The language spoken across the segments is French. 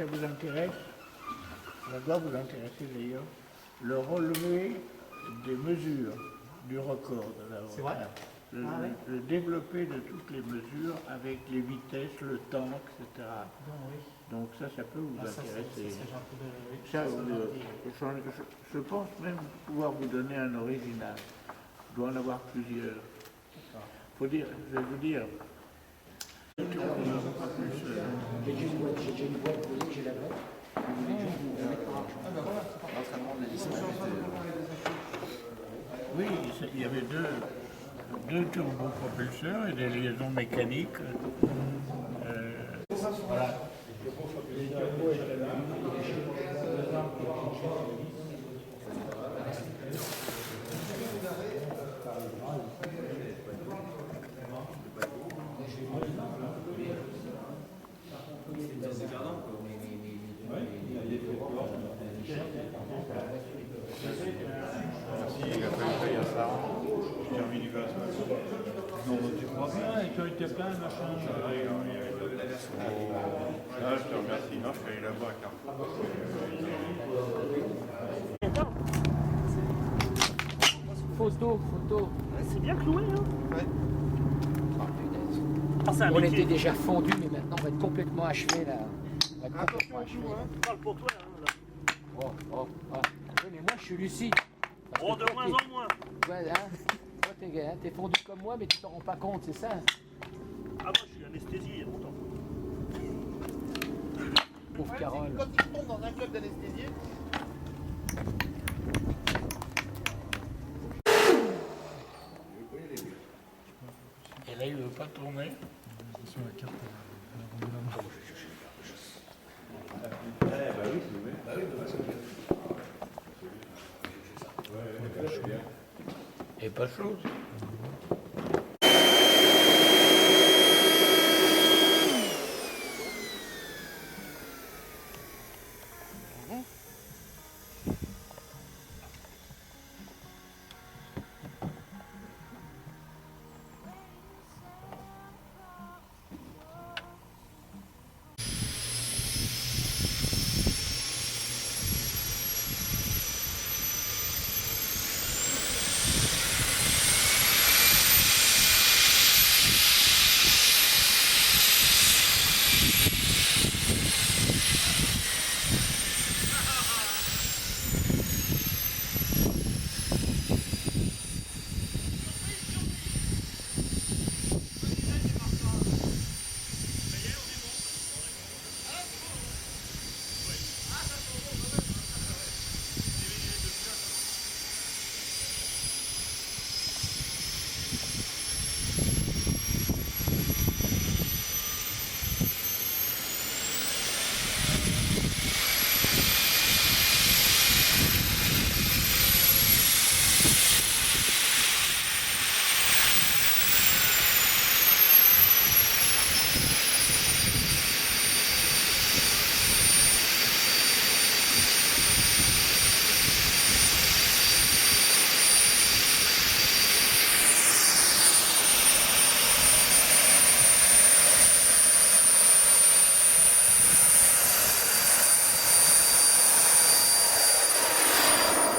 ça vous intéresse, ça doit vous intéresser d'ailleurs, le relevé des mesures du record de la C'est vrai. le développé de toutes les mesures avec les vitesses, le temps, etc. Bon, oui. Donc ça peut vous intéresser. Ça, Je pense même pouvoir vous donner un original. Je dois en avoir plusieurs. Faut dire, je vais vous dire. J'ai déjà une boîte, vous voyez que j'ai la boîte. Vous voulez juste vous remettre par argent. L'entraînement de la licence. Oui, il y avait deux turbopropulseurs et des liaisons mécaniques. Voilà. Les turbos étaient là. Tu as été plein, machin. Ah, je te remercie. Non, je suis allé là-bas à Carrefour. Photo. C'est bien cloué, hein. Ouais. Ah, c'est un On métier. était déjà fondu, mais maintenant on va être complètement achevé là. On va être complètement achevé. Parle pour toi, hein, là. Oh. Oui, mais moi je suis lucide. Parce Oh, que de toi, moins t'es- en moins. Ouais, hein, toi t'es fondu comme moi, mais tu t'en rends pas compte, c'est ça? Ah, moi, je suis anesthésié il y a longtemps. Pauvre Carole. Quand il tombe dans un club d'anesthésié, Et là, il ne veut pas tourner. Et pas chaud.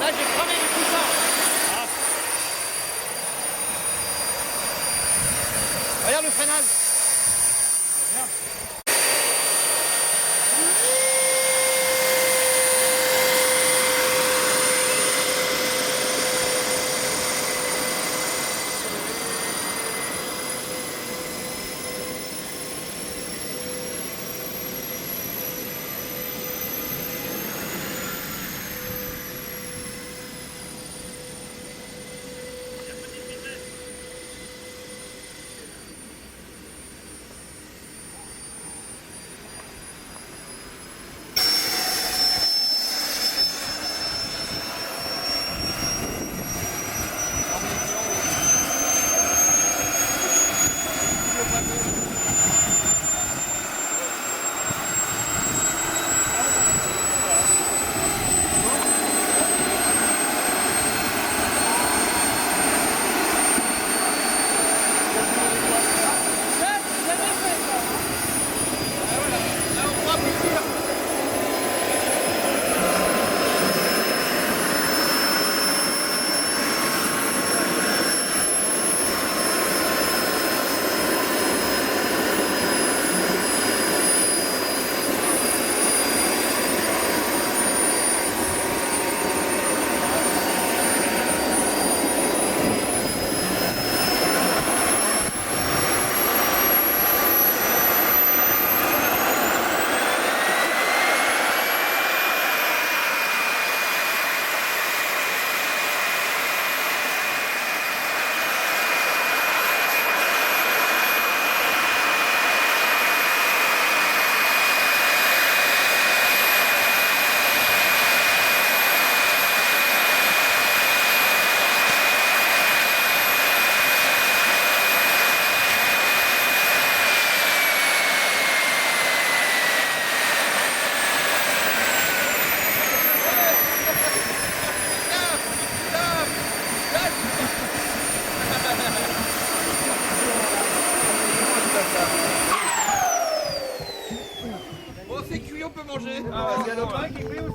là j'ai cramé le coussin. Regarde le freinage.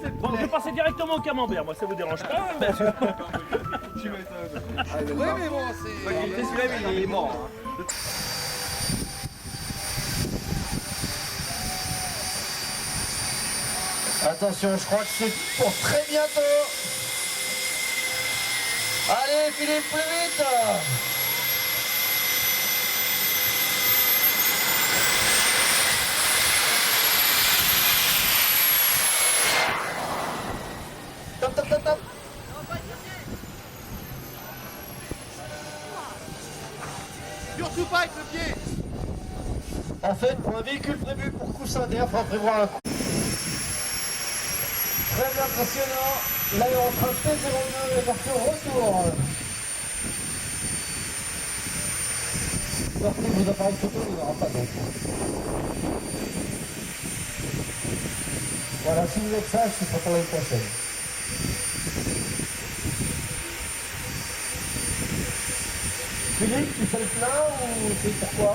te Bon, je vais plaît. passer directement au camembert, moi ça vous dérange pas mais... Tu m'étonnes. Oui, mais bon, c'est. Celui-là, mais il est mort. Hein. Attention, je crois que c'est pour très bientôt. Allez, Philippe, plus vite. Top, top, top, top. Surtout pas avec le pied. En fait, pour un véhicule prévu pour coussin d'air, il faut en prévoir un coup. Très bien, impressionnant. Là, il est en train de P02 est parti au retour. Sortez vos appareils photo, il n'y en aura pas d'autres. Voilà, si vous êtes sage, c'est pas pour l'année prochaine. Philippe, tu fais le plein ou c'est pourquoi?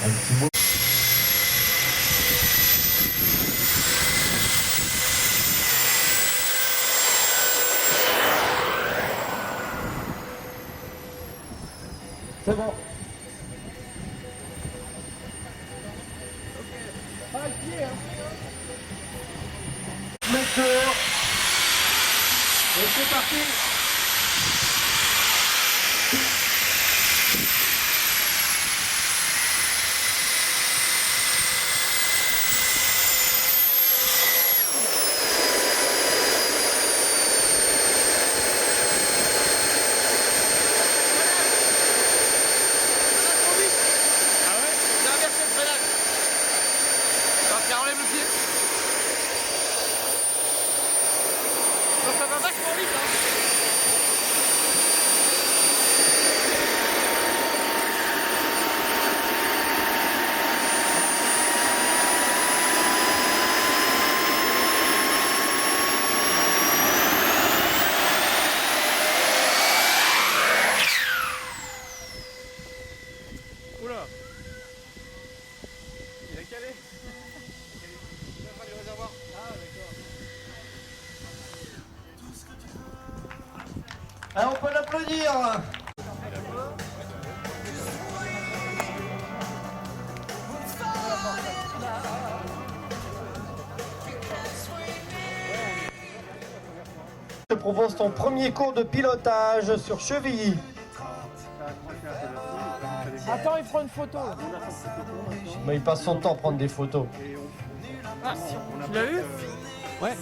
Un petit mot. C'est bon. D'accord. Et c'est parti. Ça va vachement vite, hein. Oula. Il a calé. Il a pas du réservoir. Ah, d'accord. Ah, on peut l'applaudir. Je te propose ton premier cours de pilotage sur Chevilly. Attends, il prend une photo. Mais il passe son temps à prendre des photos. Tu l'as eu? Ouais.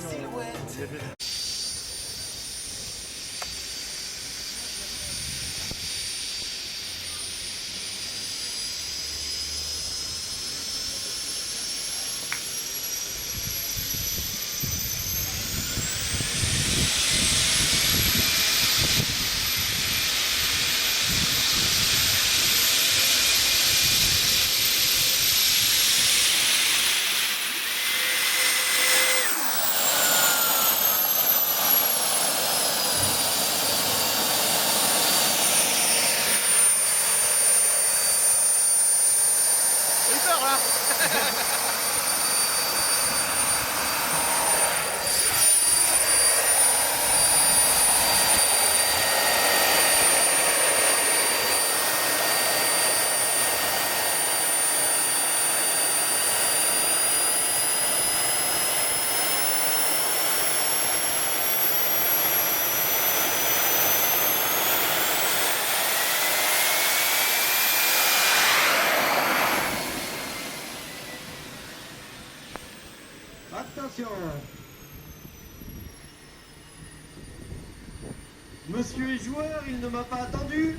J'ai eu peur là. Attention. Monsieur est joueur, il ne m'a pas attendu.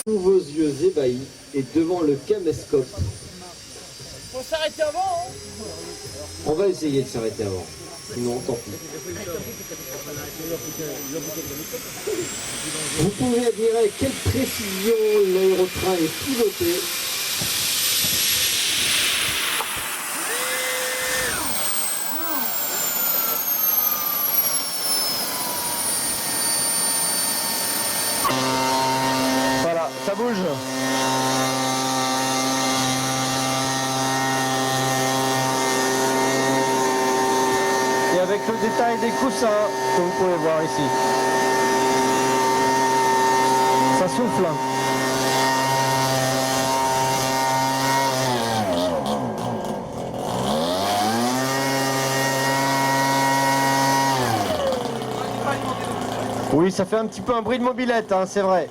Tous vos yeux ébahis et devant le caméscope. Faut s'arrêter avant, hein. On va essayer de s'arrêter avant. Sinon, tant pis. Vous pouvez admirer avec quelle précision l'aérotrain est piloté. Voilà, ça bouge. Et avec le détail des coussins que vous pouvez voir ici. Ça souffle. Oui, ça fait un petit peu un bruit de mobilette, hein, c'est vrai.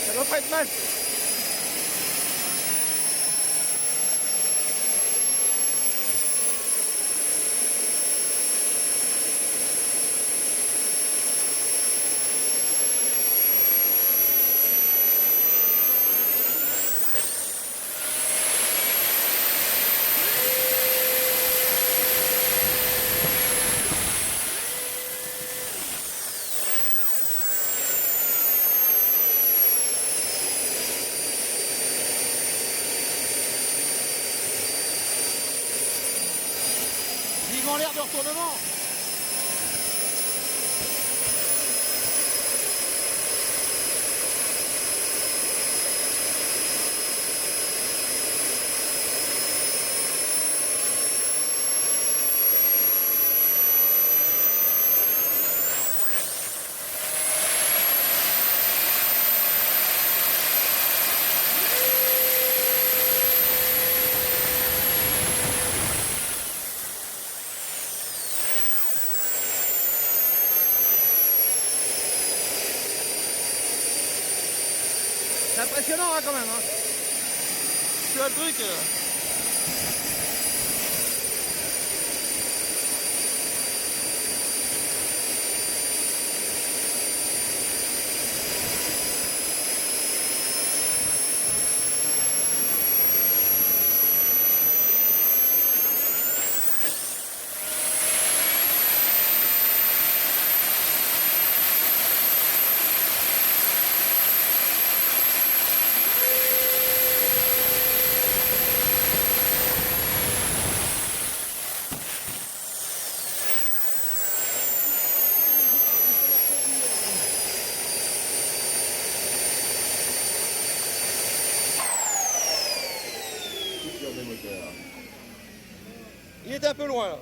Ça va pas être mal. Vivement l'air de retournement. C'est impressionnant hein, quand même. Hein. Tu vois le truc Il est un peu loin là.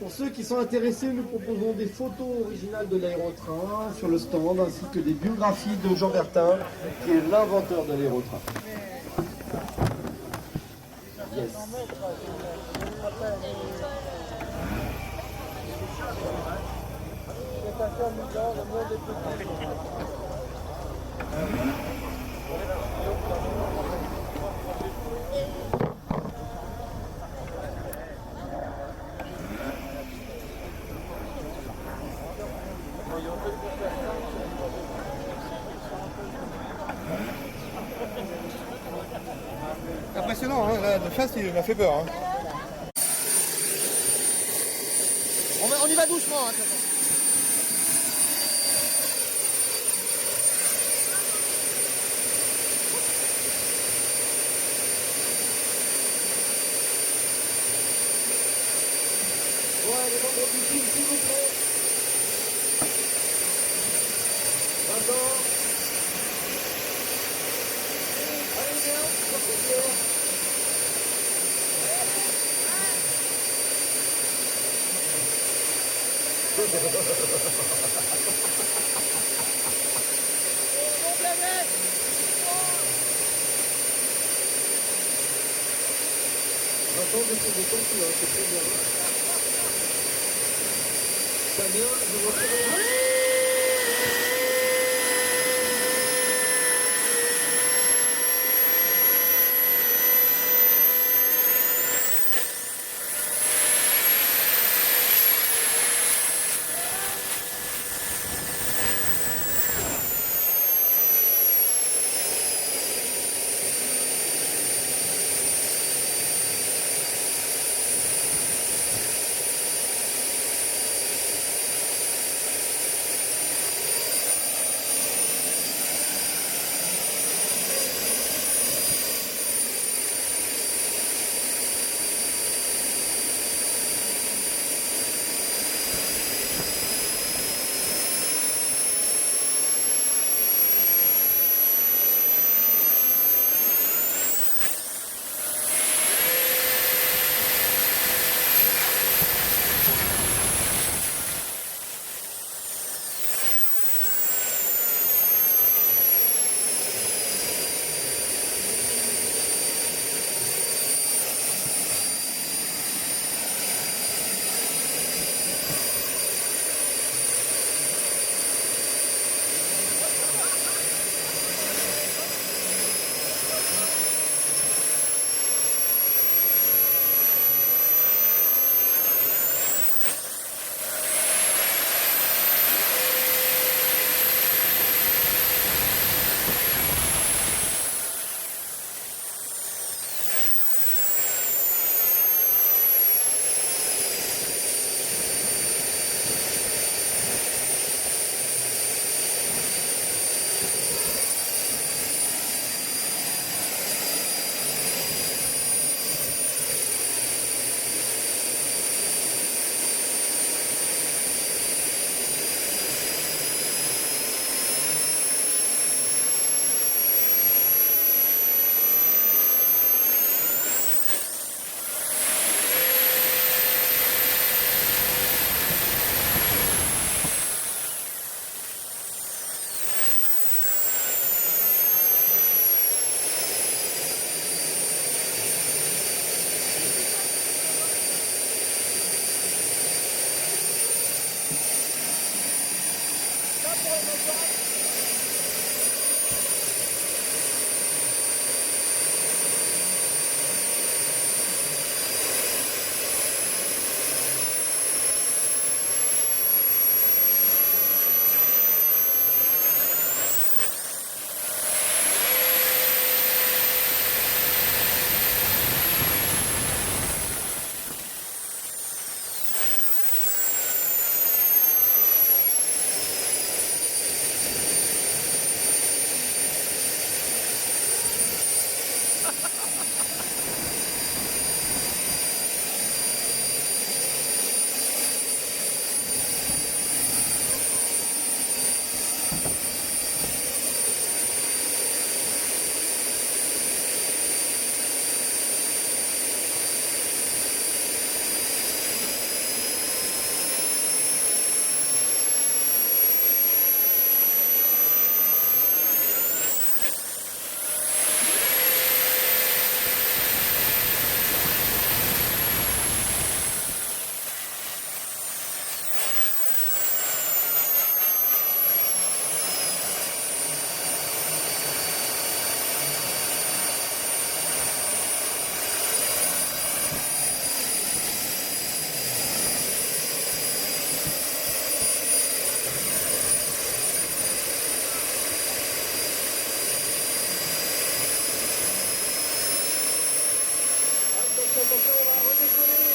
Pour ceux qui sont intéressés, nous proposons des photos originales de l'aérotrain sur le stand, ainsi que des biographies de Jean Bertin, qui est l'inventeur de l'aérotrain. Yes. impressionnant, hein. Là, de face, il m'a fait peur. Hein. On y va doucement, hein, de toute façon. Ouais, les membres du team, s'il vous plaît. D'accord. Allez, bien, sortez bien. Attends, je fais des concours, hein, c'est très bien. Damien, je vous retrouve. attention, on va redécoller.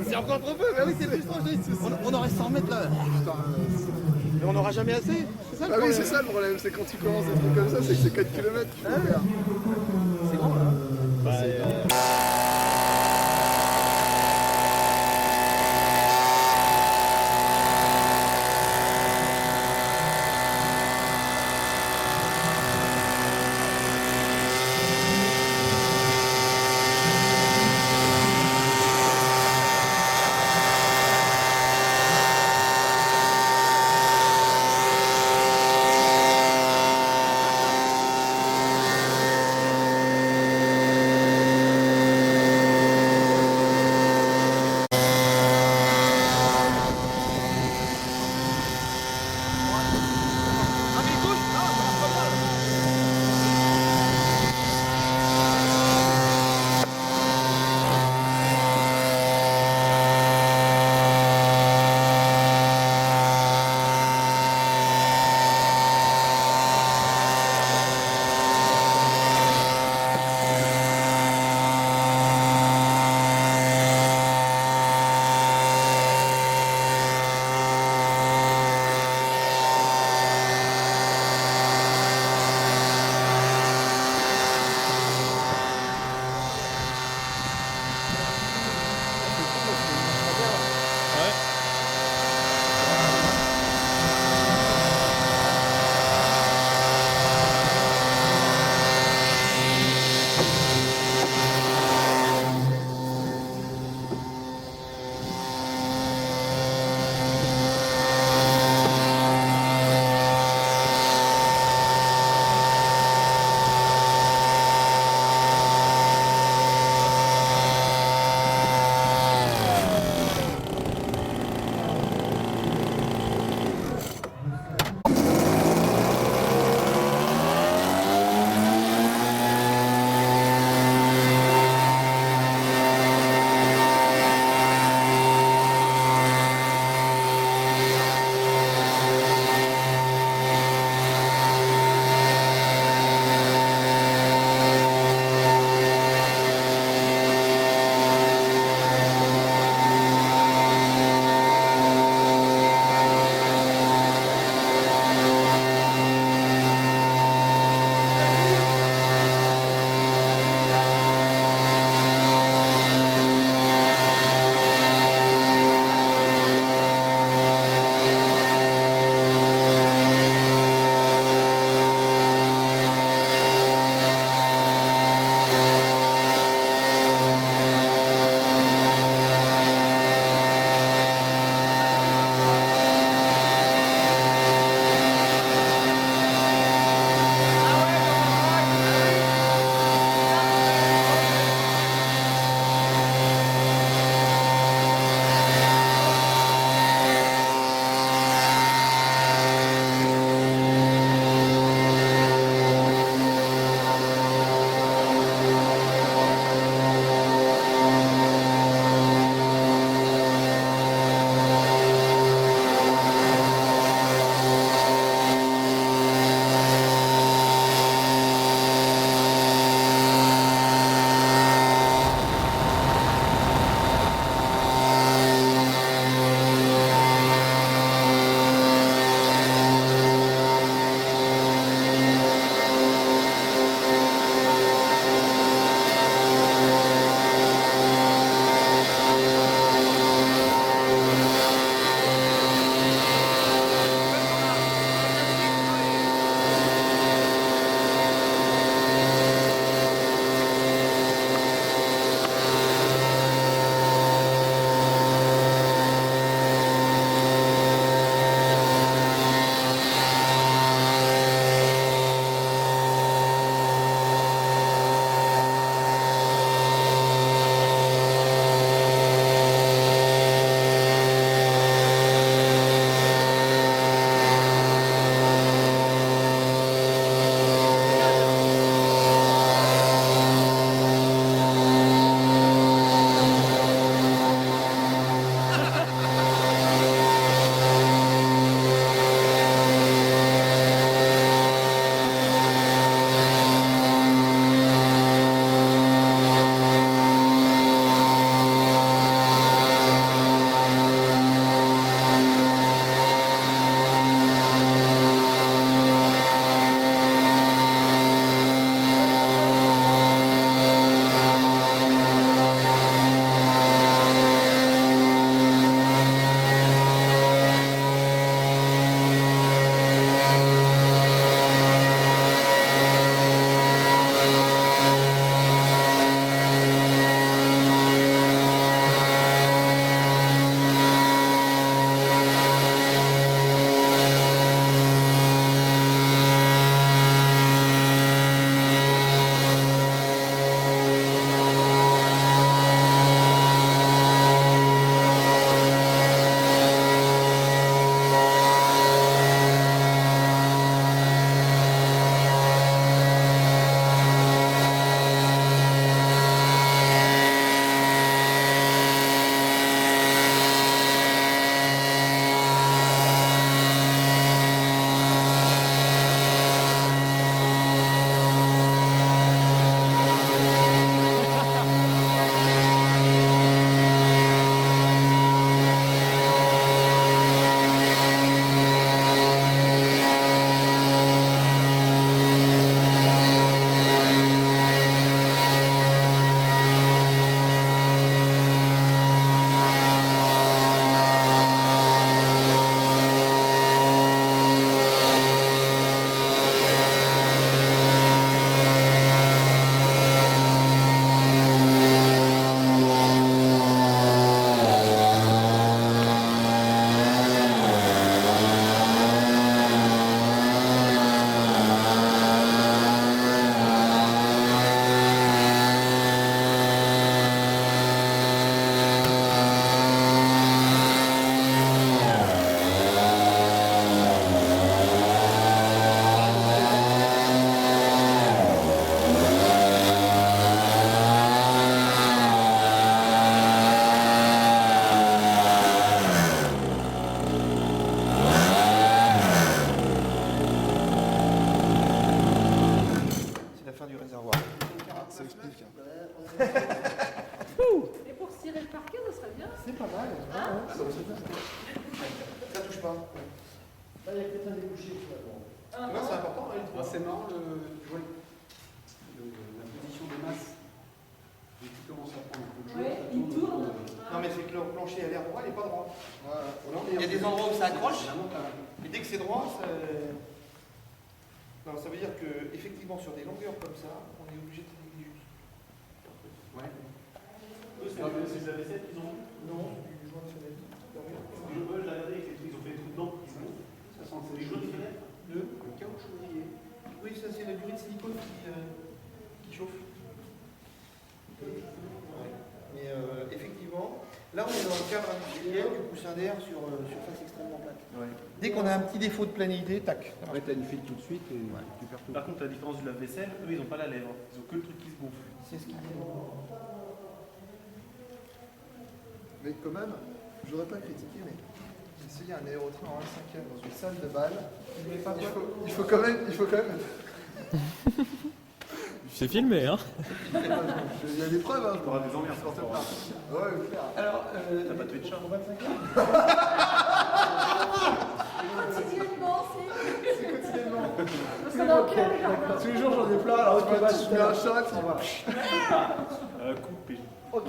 C'est encore trop peu, bah oui, c'est frustrant, on aurait 100 mètres là. Mais on n'aura jamais assez. C'est ça le problème. oui, c'est ça le problème, c'est quand tu commences des trucs comme ça, c'est que c'est 4 km qu'il faut faire. C'est grand là. C'est pas mal. Ça touche pas. Là, il y a peut-être un débouché finalement. Non, c'est important. C'est marrant, tu vois, la position des masses. Et tu commences à prendre un peu de Ouais, choses, ça il tourne. Non, mais c'est que le plancher à l'air droit, il n'est pas droit. Voilà. Il y a des endroits où ça accroche, Évidemment, et dès que c'est droit, ça... Non, ça veut dire que effectivement sur des longueurs comme ça, on est obligé de travailler juste. Ouais. C'est la vaisselle qu'ils ont eu. Non, du joint de fenêtre. Je veux la regarder, ils ont fait des trucs dedans. Ça sent Les jaunes de fenêtre. Le caoutchouc. Oui, ça c'est la durée de silicone qui chauffe. Ouais. Mais effectivement, là on est dans le cadre industriel du poussin d'air sur surface extrêmement plate. Dès qu'on a un petit défaut de planéité, tac. Ouais, t'as une fuite tout de suite et tu perds tout. Par contre, la différence du lave-vaisselle, eux, ils n'ont pas la lèvre. Ils ont que le truc qui se gonfle. C'est ce qui Mais quand même, je voudrais pas critiquer, mais essayer un aérotrain en 1/5 dans une salle de bal, il faut quand même. C'est filmé, hein. Il y a des preuves, hein. Il y aura des emmerdes sur pas. Ouais, clair. Alors, T'as pas tué de chat. Quotidiennement, C'est quotidiennement. c'est dans quel jardin? Tous les jours j'en ai plein, alors tu vois, tu mets un shot, Coupé. Ok.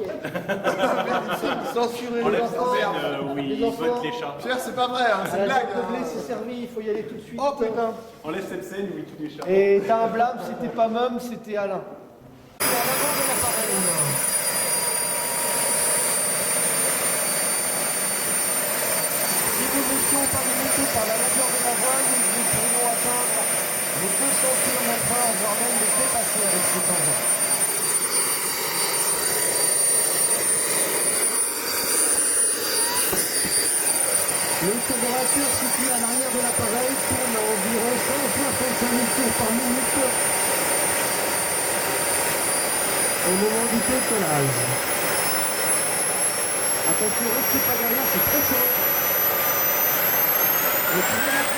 censurer les Enlève enfants. cette scène où Les ils enfants. votent les chats. Pierre, c'est pas vrai, hein, c'est une blague. Le blé, c'est servi, il faut y aller tout de suite. Oh putain. Enlève cette scène où ils tuent les chats. Et t'as un blâme, c'était pas Mum, c'était Alain. C'est en avant de l'appareil. L'évolution par limitée par la longueur de la voile, nous pourrions atteindre les 200 km/h, voire même les dépasser avec cet engin. Le carburateur situé à l'arrière de l'appareil tourne à environ 165 000 tours par minute au moment du décollage. Attention, restez pas derrière, c'est très chaud. Le pilote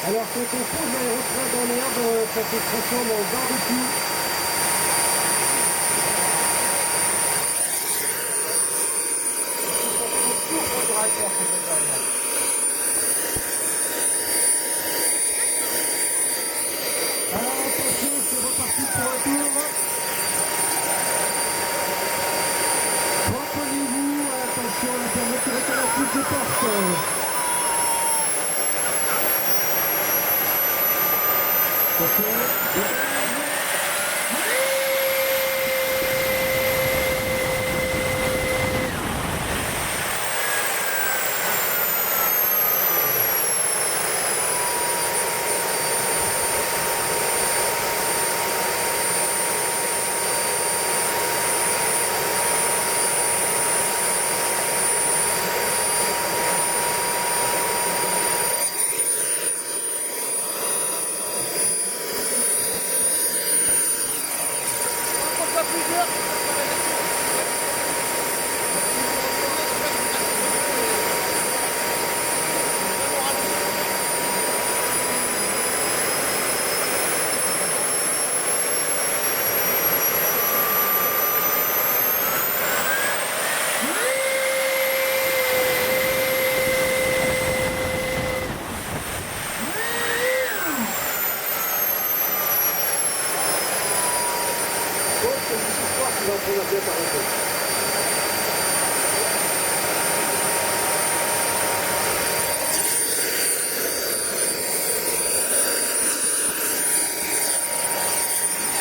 Alors quand on pose l'aérotrain dans l'herbe, ça se transforme en barbecue. Alors attention, c'est reparti pour un tour. Reprenez-vous, attention, la fermeture est à la suite de porte.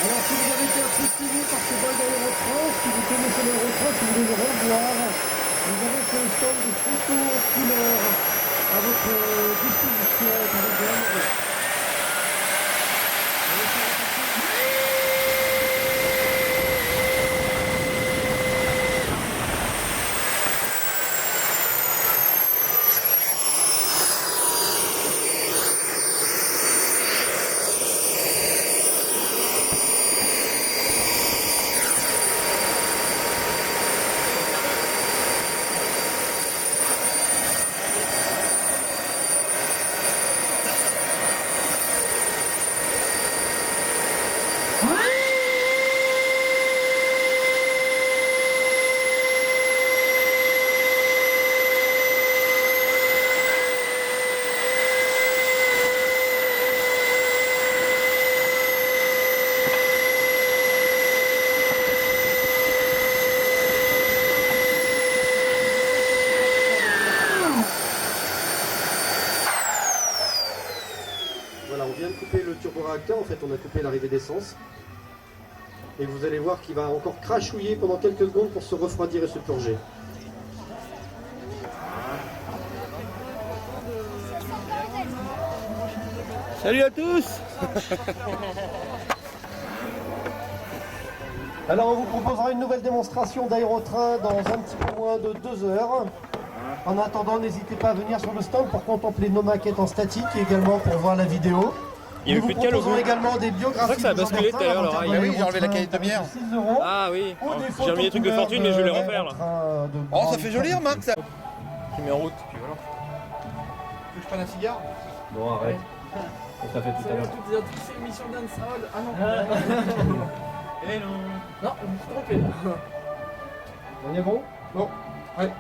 Alors si vous avez connaissez l'aérotrain, si vous voulez le revoir, nous avons fait un stand de photos en couleur à votre disposition, par exemple. Voilà, on vient de couper le turboréacteur, en fait on a coupé l'arrivée d'essence. Et vous allez voir qu'il va encore crachouiller pendant quelques secondes pour se refroidir et se purger. Salut à tous. Alors on vous proposera une nouvelle démonstration d'aérotrain dans un petit peu moins de 2 heures. En attendant, n'hésitez pas à venir sur le stand pour contempler nos maquettes en statique et également pour voir la vidéo. Il y avait Nous plus vous de cale au proposons bout. également des biographies. C'est pour ça que ça a basculé tout à l'heure, le rail. Ah oui, j'ai enlevé la cahier de bière. Ah oui, j'ai remis des trucs de fortune mais je vais les refaire là. Oh, ça fait joli, remarque ça. Tu mets en route, puis voilà. Tu veux que je prenne un cigare? Bon, arrête. Ça fait tout à l'heure. C'est une émission dancehall. Ah non. Eh non. Non, je me suis trompé là. On est bon? Bon, ouais.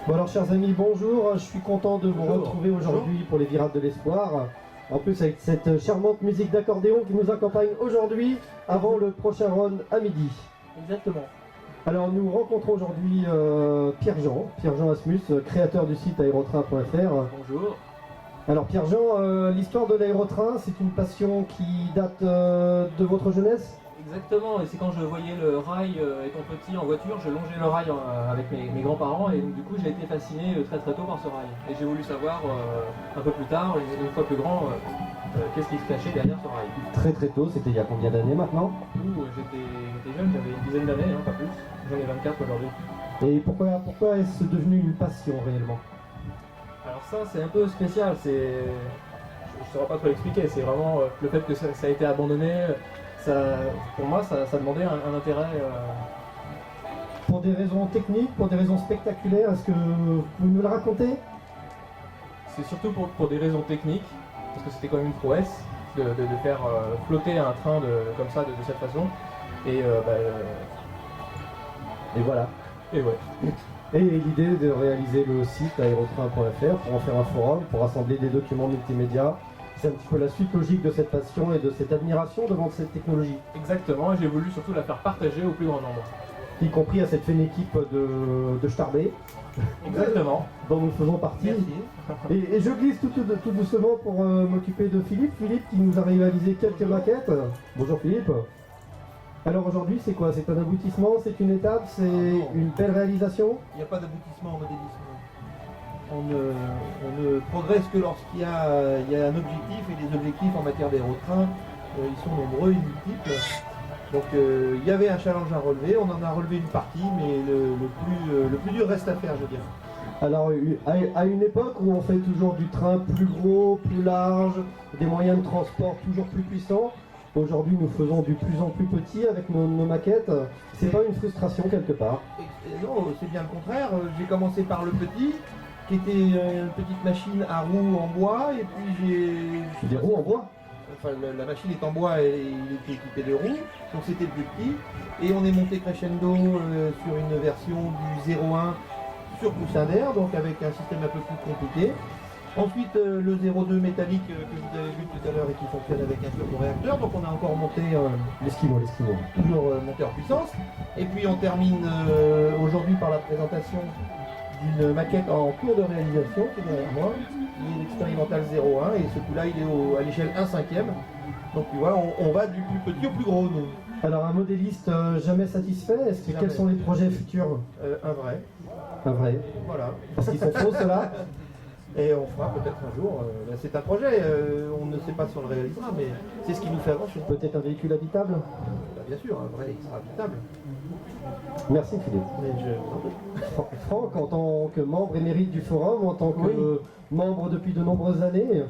Bon alors chers amis, bonjour, je suis content de vous retrouver aujourd'hui pour les Virades de l'Espoir. En plus avec cette charmante musique d'accordéon qui nous accompagne aujourd'hui avant le prochain run à midi. Exactement. Alors nous rencontrons aujourd'hui Pierre-Jean Asmus, créateur du site aérotrain.fr. Bonjour. Alors Pierre-Jean, l'histoire de l'aérotrain, c'est une passion qui date de votre jeunesse? Exactement, et c'est quand je voyais le rail étant petit en voiture, je longeais le rail avec mes grands-parents et donc, du coup j'ai été fasciné très tôt par ce rail. Et j'ai voulu savoir un peu plus tard, une fois plus grand, qu'est-ce qui se cachait derrière ce rail. Très tôt, c'était il y a combien d'années maintenant? J'étais jeune, j'avais une dizaine d'années, pas plus. J'en ai 24 aujourd'hui. Et pourquoi est-ce devenu une passion réellement? Alors ça c'est un peu spécial, je ne saurais pas trop l'expliquer, c'est vraiment le fait que ça a été abandonné. Pour moi, ça demandait un intérêt. Pour des raisons techniques, pour des raisons spectaculaires, est-ce que vous pouvez nous le raconter? C'est surtout pour des raisons techniques, parce que c'était quand même une prouesse de faire flotter un train comme ça, de cette façon. Et voilà. Et ouais. Et l'idée de réaliser le site aérotrain.fr pour en faire un forum, pour rassembler des documents multimédia. C'est un petit peu la suite logique de cette passion et de cette admiration devant cette technologie. Exactement, et j'ai voulu surtout la faire partager au plus grand nombre. Y compris à cette fine équipe de Starbé. Exactement. Dont nous faisons partie. Merci. Et je glisse tout doucement pour m'occuper de Philippe. Philippe qui nous a réalisé quelques maquettes. Bonjour Philippe. Alors aujourd'hui c'est quoi? C'est un aboutissement, c'est une étape, c'est une belle réalisation? Il n'y a pas d'aboutissement en modélisme. On ne progresse que lorsqu'il y a un objectif, et les objectifs en matière d'aérotrain, ils sont nombreux et multiples. Donc il y avait un challenge à relever, on en a relevé une partie, mais le plus dur reste à faire, je dirais. Alors à une époque où on fait toujours du train plus gros, plus large, des moyens de transport toujours plus puissants, aujourd'hui nous faisons du plus en plus petit avec nos maquettes. C'est pas une frustration quelque part? Non, c'est bien le contraire. J'ai commencé par le petit, qui était une petite machine à roues en bois, et puis j'ai... Des roues en bois? Enfin, la machine est en bois et il était équipé de roues, donc c'était le plus petit. Et on est monté crescendo sur une version du 01 sur coussin d'air, donc avec un système un peu plus compliqué. Ensuite, le 02 métallique que vous avez vu tout à l'heure et qui fonctionne avec un turboréacteur, donc on a encore monté l'Eskimo. Toujours monté en puissance. Et puis on termine aujourd'hui par la présentation d'une maquette en cours de réalisation qui est derrière moi, qui est l'expérimental 0,1 et ce coup-là il est à l'échelle 1/5. Donc voilà, on va du plus petit au plus gros nous. Alors un modéliste jamais satisfait, quels sont les projets futurs? Un vrai. Un vrai. Voilà. Parce qu'ils sont faux ceux-là. Et on fera peut-être un jour, c'est un projet, on ne sait pas si on le réalisera, mais c'est ce qui nous fait avancer. Peut-être un véhicule habitable? Bah, bien sûr, un vrai, il sera habitable. Merci Philippe. Mais Franck, en tant que membre émérite du forum, en tant que membre depuis de nombreuses années,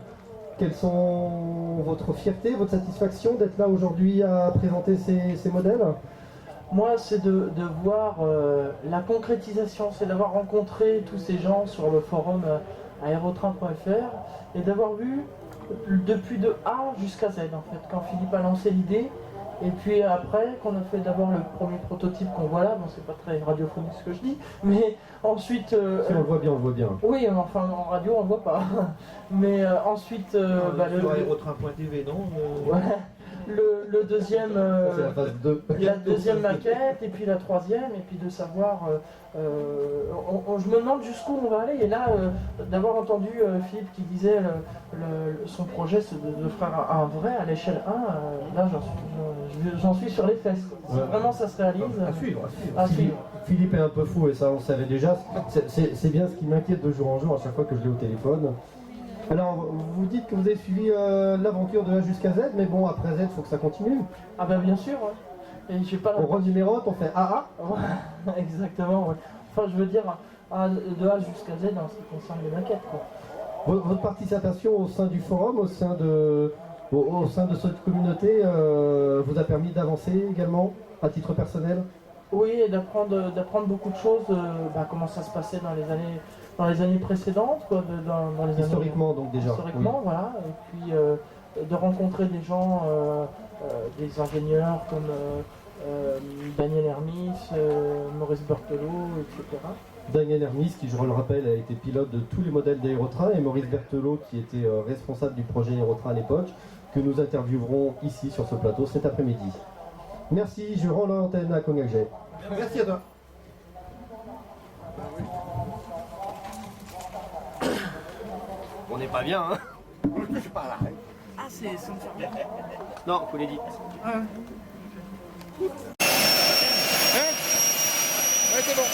quelles sont votre fierté, votre satisfaction d'être là aujourd'hui à présenter ces modèles? Moi, c'est de voir la concrétisation, c'est d'avoir rencontré tous ces gens sur le forum aérotrain.fr et d'avoir vu depuis de A jusqu'à Z en fait, quand Philippe a lancé l'idée. Et puis après, qu'on a fait d'abord le premier prototype qu'on voit là, bon c'est pas très radiophonique ce que je dis, mais ensuite... Si on le voit bien, on le voit bien. Oui, enfin en radio on le voit pas. Mais ensuite... sur aérotrain.tv, non ouais. Le deuxième, c'est la phase 2. La deuxième maquette, et puis la troisième, et puis de savoir, je me demande jusqu'où on va aller. Et là, d'avoir entendu Philippe qui disait son projet c'est de faire un vrai à l'échelle 1, là j'en suis sur les fesses. Si vraiment ça se réalise. À suivre. Philippe est un peu fou et ça on le savait déjà. C'est bien ce qui m'inquiète de jour en jour à chaque fois que je l'ai au téléphone. Alors, vous dites que vous avez suivi l'aventure de A jusqu'à Z, mais bon, après Z, il faut que ça continue. Ah ben bien sûr, ouais. Et j'ai pas on renumérote, on fait AA. Ouais, exactement, ouais. Enfin, je veux dire, de A jusqu'à Z en ce qui concerne les maquettes, quoi. Votre participation au sein du forum, au sein de cette communauté, vous a permis d'avancer également, à titre personnel? Oui, et d'apprendre beaucoup de choses, comment ça se passait dans les années précédentes, quoi, dans les historiquement années, donc déjà. Historiquement, oui. Voilà. Et puis de rencontrer des gens, des ingénieurs comme Daniel Hermis, Maurice Berthelot, etc. Daniel Hermis, qui je le rappelle a été pilote de tous les modèles d'Aérotrain, et Maurice Berthelot qui était responsable du projet Aérotrain à l'époque, que nous interviewerons ici sur ce plateau cet après-midi. Merci, je rends l'antenne à Cognac J. Merci à toi. On n'est pas bien, hein. Je suis pas là. Ah, c'est sans faire bien. Non, faut les dire. Hein? Ouais, c'est bon.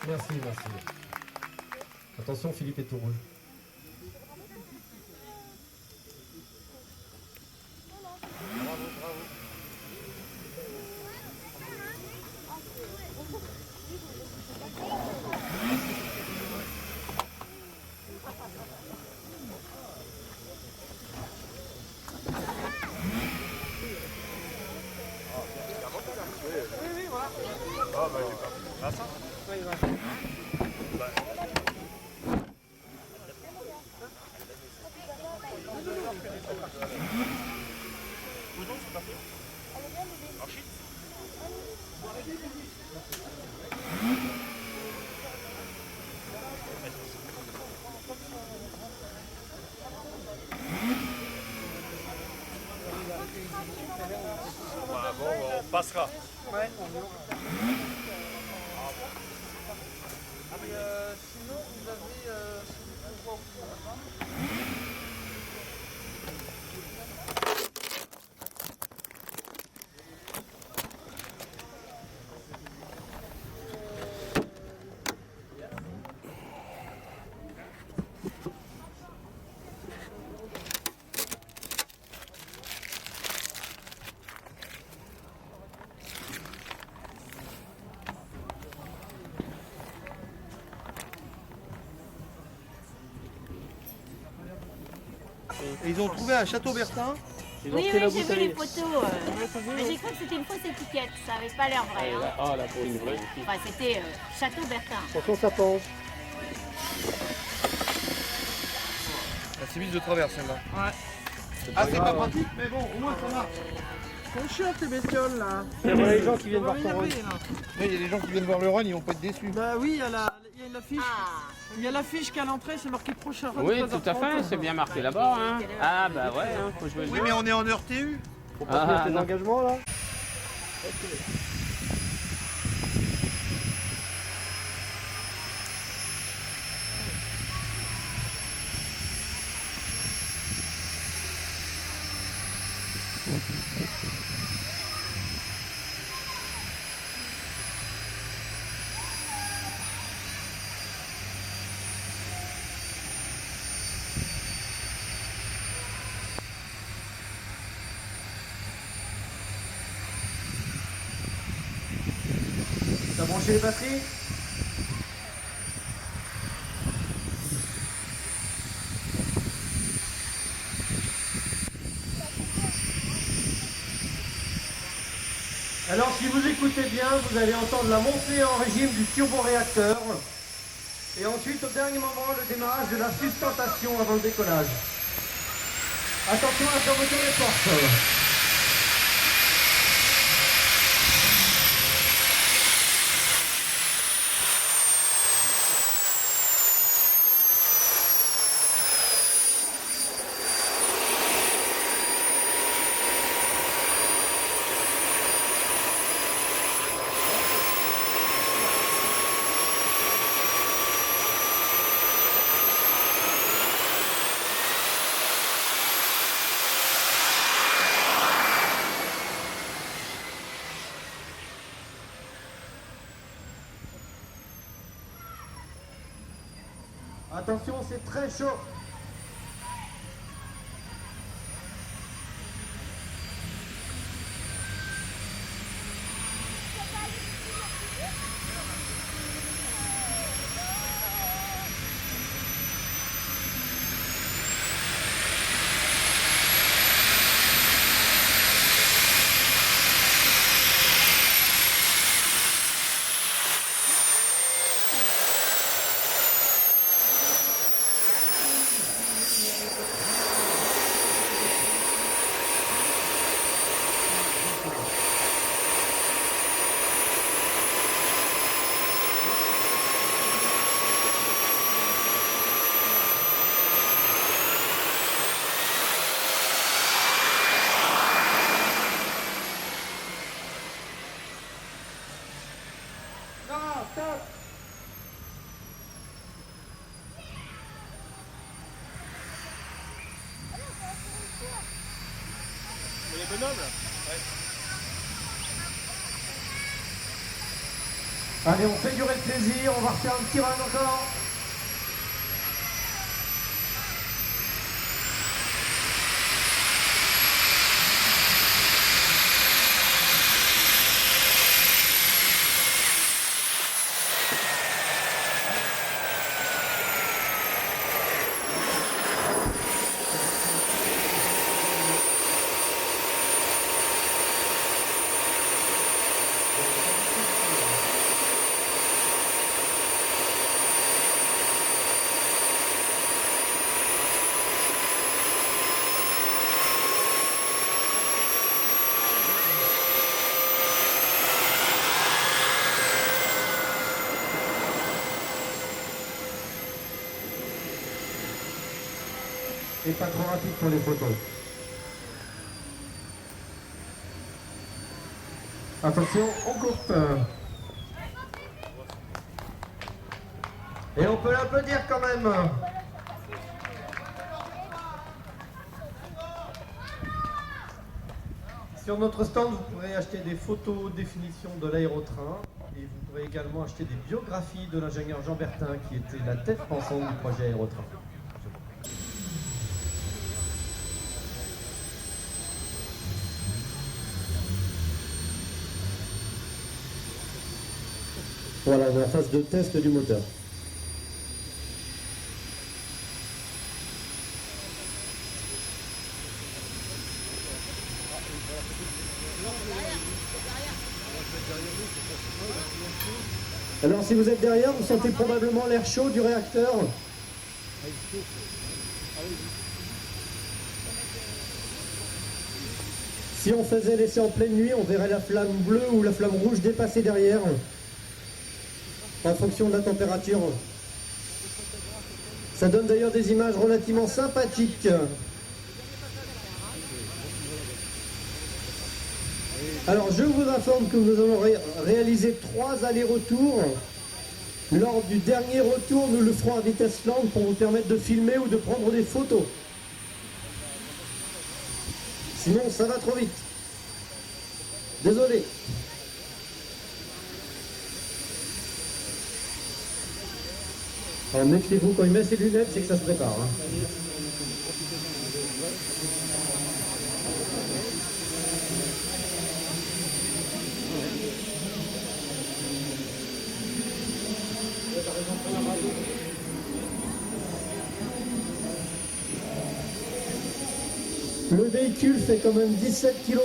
Merci, merci. Attention, Philippe est tout rouge. Bon, on passera. Ouais, on y aura. Sinon, vous avez... Et ils ont trouvé un château Bertin. Oui, oui, j'ai vu les photos. Mais j'ai cru que c'était une fausse étiquette, ça n'avait pas l'air vrai. Hein. Ah, la pauvre, vraie. Enfin, c'était Château Bertin. Attention, ça penche. C'est mise de travers celle-là. Ouais. Ah, c'est pas pratique, mais bon, au moins ça marche. Ils sont chiantes les bestioles là. Il y a les gens qui viennent On va voir ton m'énerver, rôle. là. Mais il y a des gens qui viennent voir le run, ils vont pas être déçus. Bah oui, il y a l'affiche. Ah, Il y a l'affiche qu'à l'entrée, c'est marqué prochain run. Oui, tout à 13h30. fait, c'est bien marqué là-bas. Hein. Ah, bah ouais, hein, faut jouer le Oui, jeu. mais on est en heure TU. Faut pas tenir tes non. engagements là. T'as branché les batteries? Alors si vous écoutez bien, vous allez entendre la montée en régime du turboréacteur. Et ensuite, au dernier moment, le démarrage de la sustentation avant le décollage. Attention à fermeture des portes. Attention, c'est très chaud. Les bonhommes là. Ouais. Allez, on fait durer le plaisir, on va refaire un petit run encore. Et pas trop rapide pour les photos. Attention, on coupe. Et on peut l'applaudir quand même. Sur notre stand, vous pourrez acheter des photos définition de l'aérotrain et vous pourrez également acheter des biographies de l'ingénieur Jean Bertin qui était la tête pensante du projet aérotrain. Voilà, la phase de test du moteur. Alors si vous êtes derrière, vous sentez probablement l'air chaud du réacteur. Si on faisait l'essai en pleine nuit, on verrait la flamme bleue ou la flamme rouge dépasser derrière, en fonction de la température. Ça donne d'ailleurs des images relativement sympathiques. Alors je vous informe que nous allons réaliser 3 allers-retours. Lors du dernier retour, nous le ferons à vitesse lente pour vous permettre de filmer ou de prendre des photos. Sinon ça va trop vite. Désolé. Alors méfiez-vous, quand il met ses lunettes, c'est que ça se prépare. Hein. Le véhicule fait quand même 17,5 kg.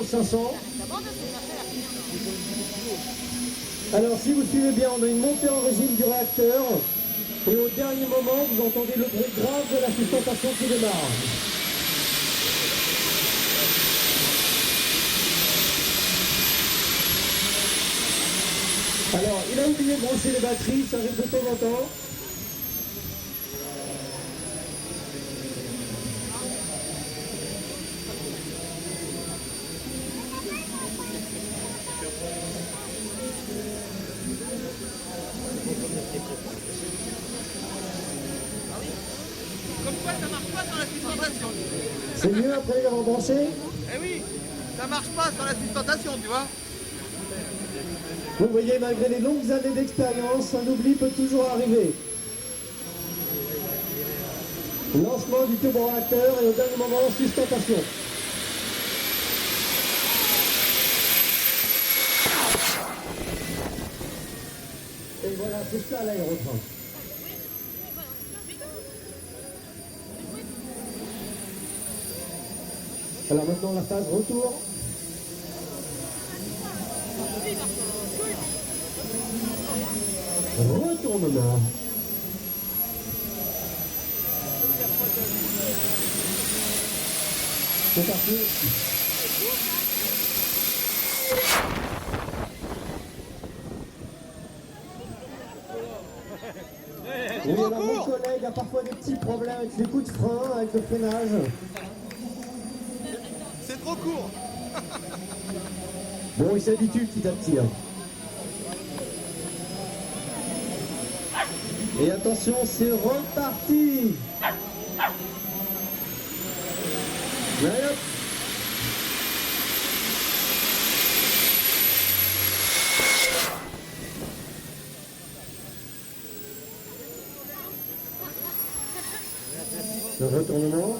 Alors si vous suivez bien, on a une montée en régime du réacteur et au dernier moment, vous entendez le bruit grave de la sustentation qui démarre. Alors, il a oublié de brancher les batteries, ça arrive de temps en temps. Comme quoi ça marche pas sans la sustentation. C'est mieux après l'avoir branché? Eh oui, ça marche pas sans la sustentation, tu vois. Vous voyez, malgré les longues années d'expérience, un oubli peut toujours arriver. Lancement du turboréacteur et au dernier moment, sustentation. Et voilà, c'est ça l'aérotrain. Alors maintenant la phase retour. Retournement. C'est parti. Oui, alors mon collègue a parfois des petits problèmes avec les coups de frein, avec le freinage. C'est trop court. Bon, il s'habitue petit à petit. Hein. Et attention, c'est reparti. Allez, hop. Le retournement.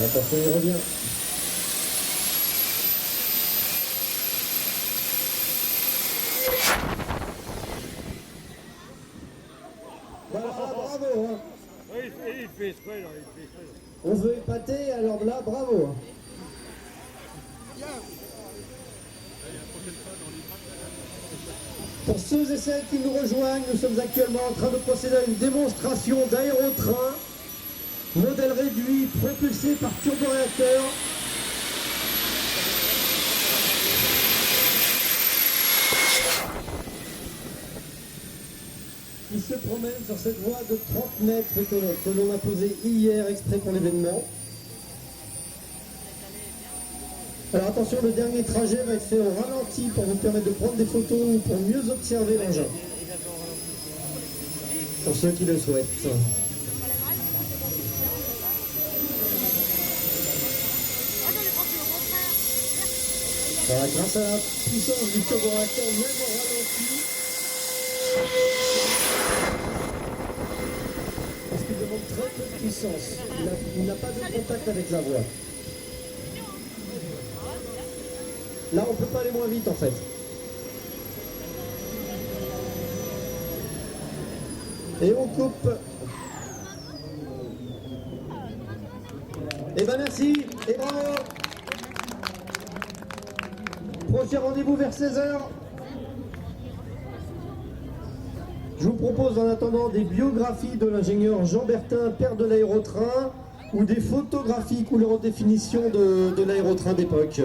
Attention, il revient. Voilà, bravo. Hein. Il fait exprès, là, il fait exprès. On veut épater, alors là, bravo. Hein. Pour ceux et celles qui nous rejoignent, nous sommes actuellement en train de procéder à une démonstration d'aérotrain, modèle réduit, propulsé par turboréacteur. Il se promène sur cette voie de 30 mètres que l'on a posée hier exprès pour l'événement. Alors attention, le dernier trajet va être fait au ralenti pour vous permettre de prendre des photos ou pour mieux observer l'engin. Pour ceux qui le souhaitent. Voilà, grâce à la puissance du turboréacteur, même au ralenti, parce qu'il demande très peu de puissance, il n'a pas de contact avec la voie. Là, on ne peut pas aller moins vite en fait. Et on coupe. Et ben merci, et bravo. Prochain rendez-vous vers 16h. Je vous propose en attendant des biographies de l'ingénieur Jean Bertin, père de l'aérotrain, ou des photographies couleur haute définition de l'aérotrain d'époque.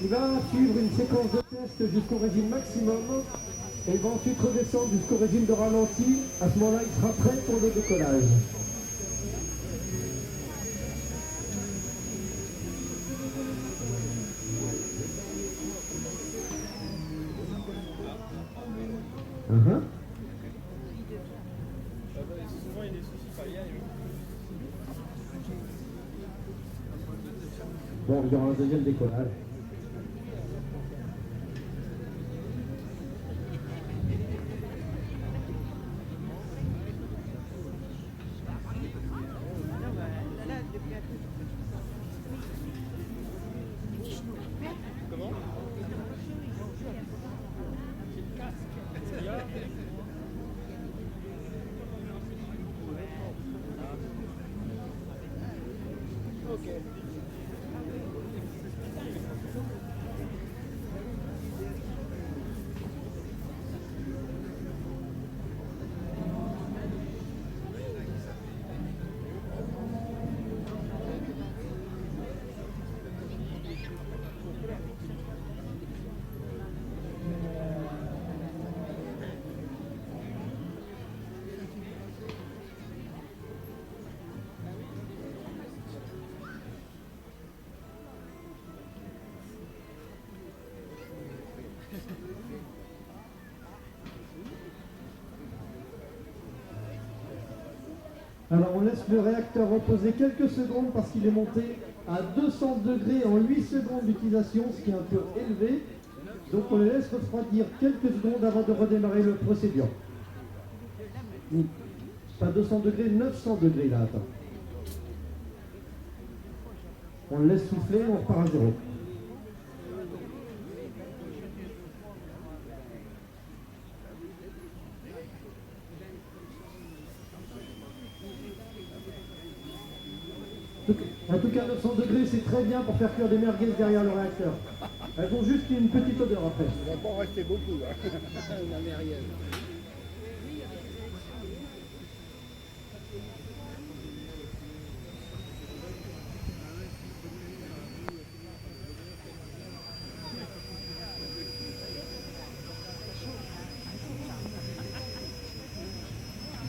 Il va suivre une séquence de test jusqu'au régime maximum et il va ensuite redescendre jusqu'au régime de ralenti. À ce moment-là, il sera prêt pour le décollage. Bon, il y aura un deuxième décollage. Alors on laisse le réacteur reposer quelques secondes parce qu'il est monté à 200 degrés en 8 secondes d'utilisation, ce qui est un peu élevé. Donc on le laisse refroidir quelques secondes avant de redémarrer le procédure. Pas 200 degrés, 900 degrés là, attends. On le laisse souffler, on repart à zéro. En tout cas, 900 degrés, c'est très bien pour faire cuire des merguez derrière le réacteur. Elles ont juste une petite odeur après. Il ne va pas en rester beaucoup, hein. La merguez.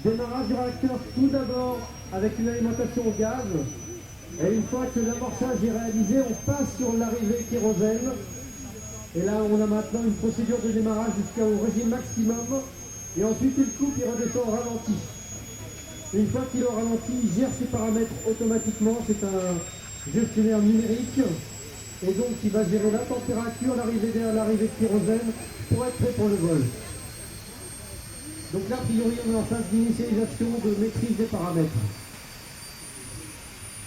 Démarrage du réacteur tout d'abord avec une alimentation au gaz. Et une fois que l'amorçage est réalisé, on passe sur l'arrivée kérosène. Et là, on a maintenant une procédure de démarrage jusqu'au régime maximum. Et ensuite, il coupe, il redescend au ralenti. Une fois qu'il est au ralenti, il gère ses paramètres automatiquement. C'est un gestionnaire numérique. Et donc, il va gérer la température, l'arrivée d'air, l'arrivée de kérosène pour être prêt pour le vol. Donc là, a priori, on est en phase d'initialisation, de maîtrise des paramètres.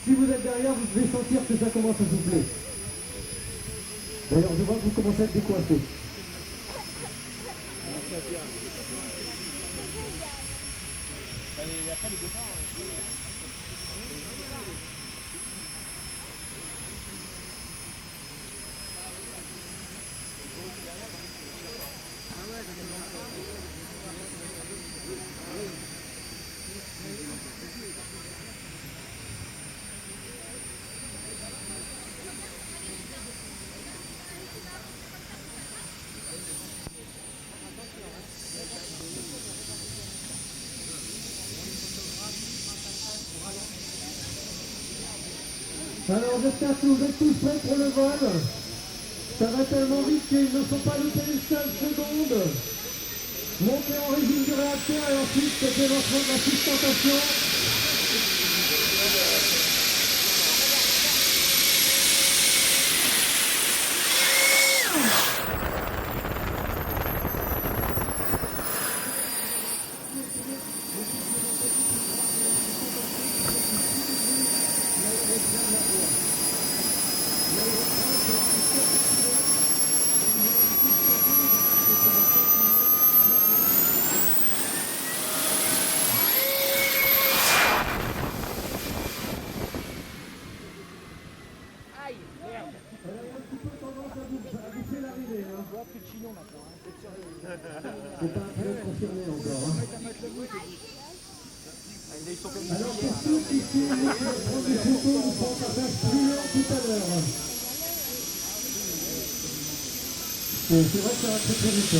Si vous êtes derrière, vous devez sentir que ça commence à souffler. D'ailleurs, je vois que vous commencez à être décoiffé. Alors j'espère que vous êtes tous prêts pour le vol. Ça va tellement vite qu'ils ne sont pas loupés une seule seconde. Montez en régime du réacteur et ensuite faites votre de la sustentation. C'est pas un pilote confirmé encore. Alors pour ceux qui filment et qui prennent des photos, vous pensez à faire plus long tout à l'heure. C'est vrai que ça va très très vite.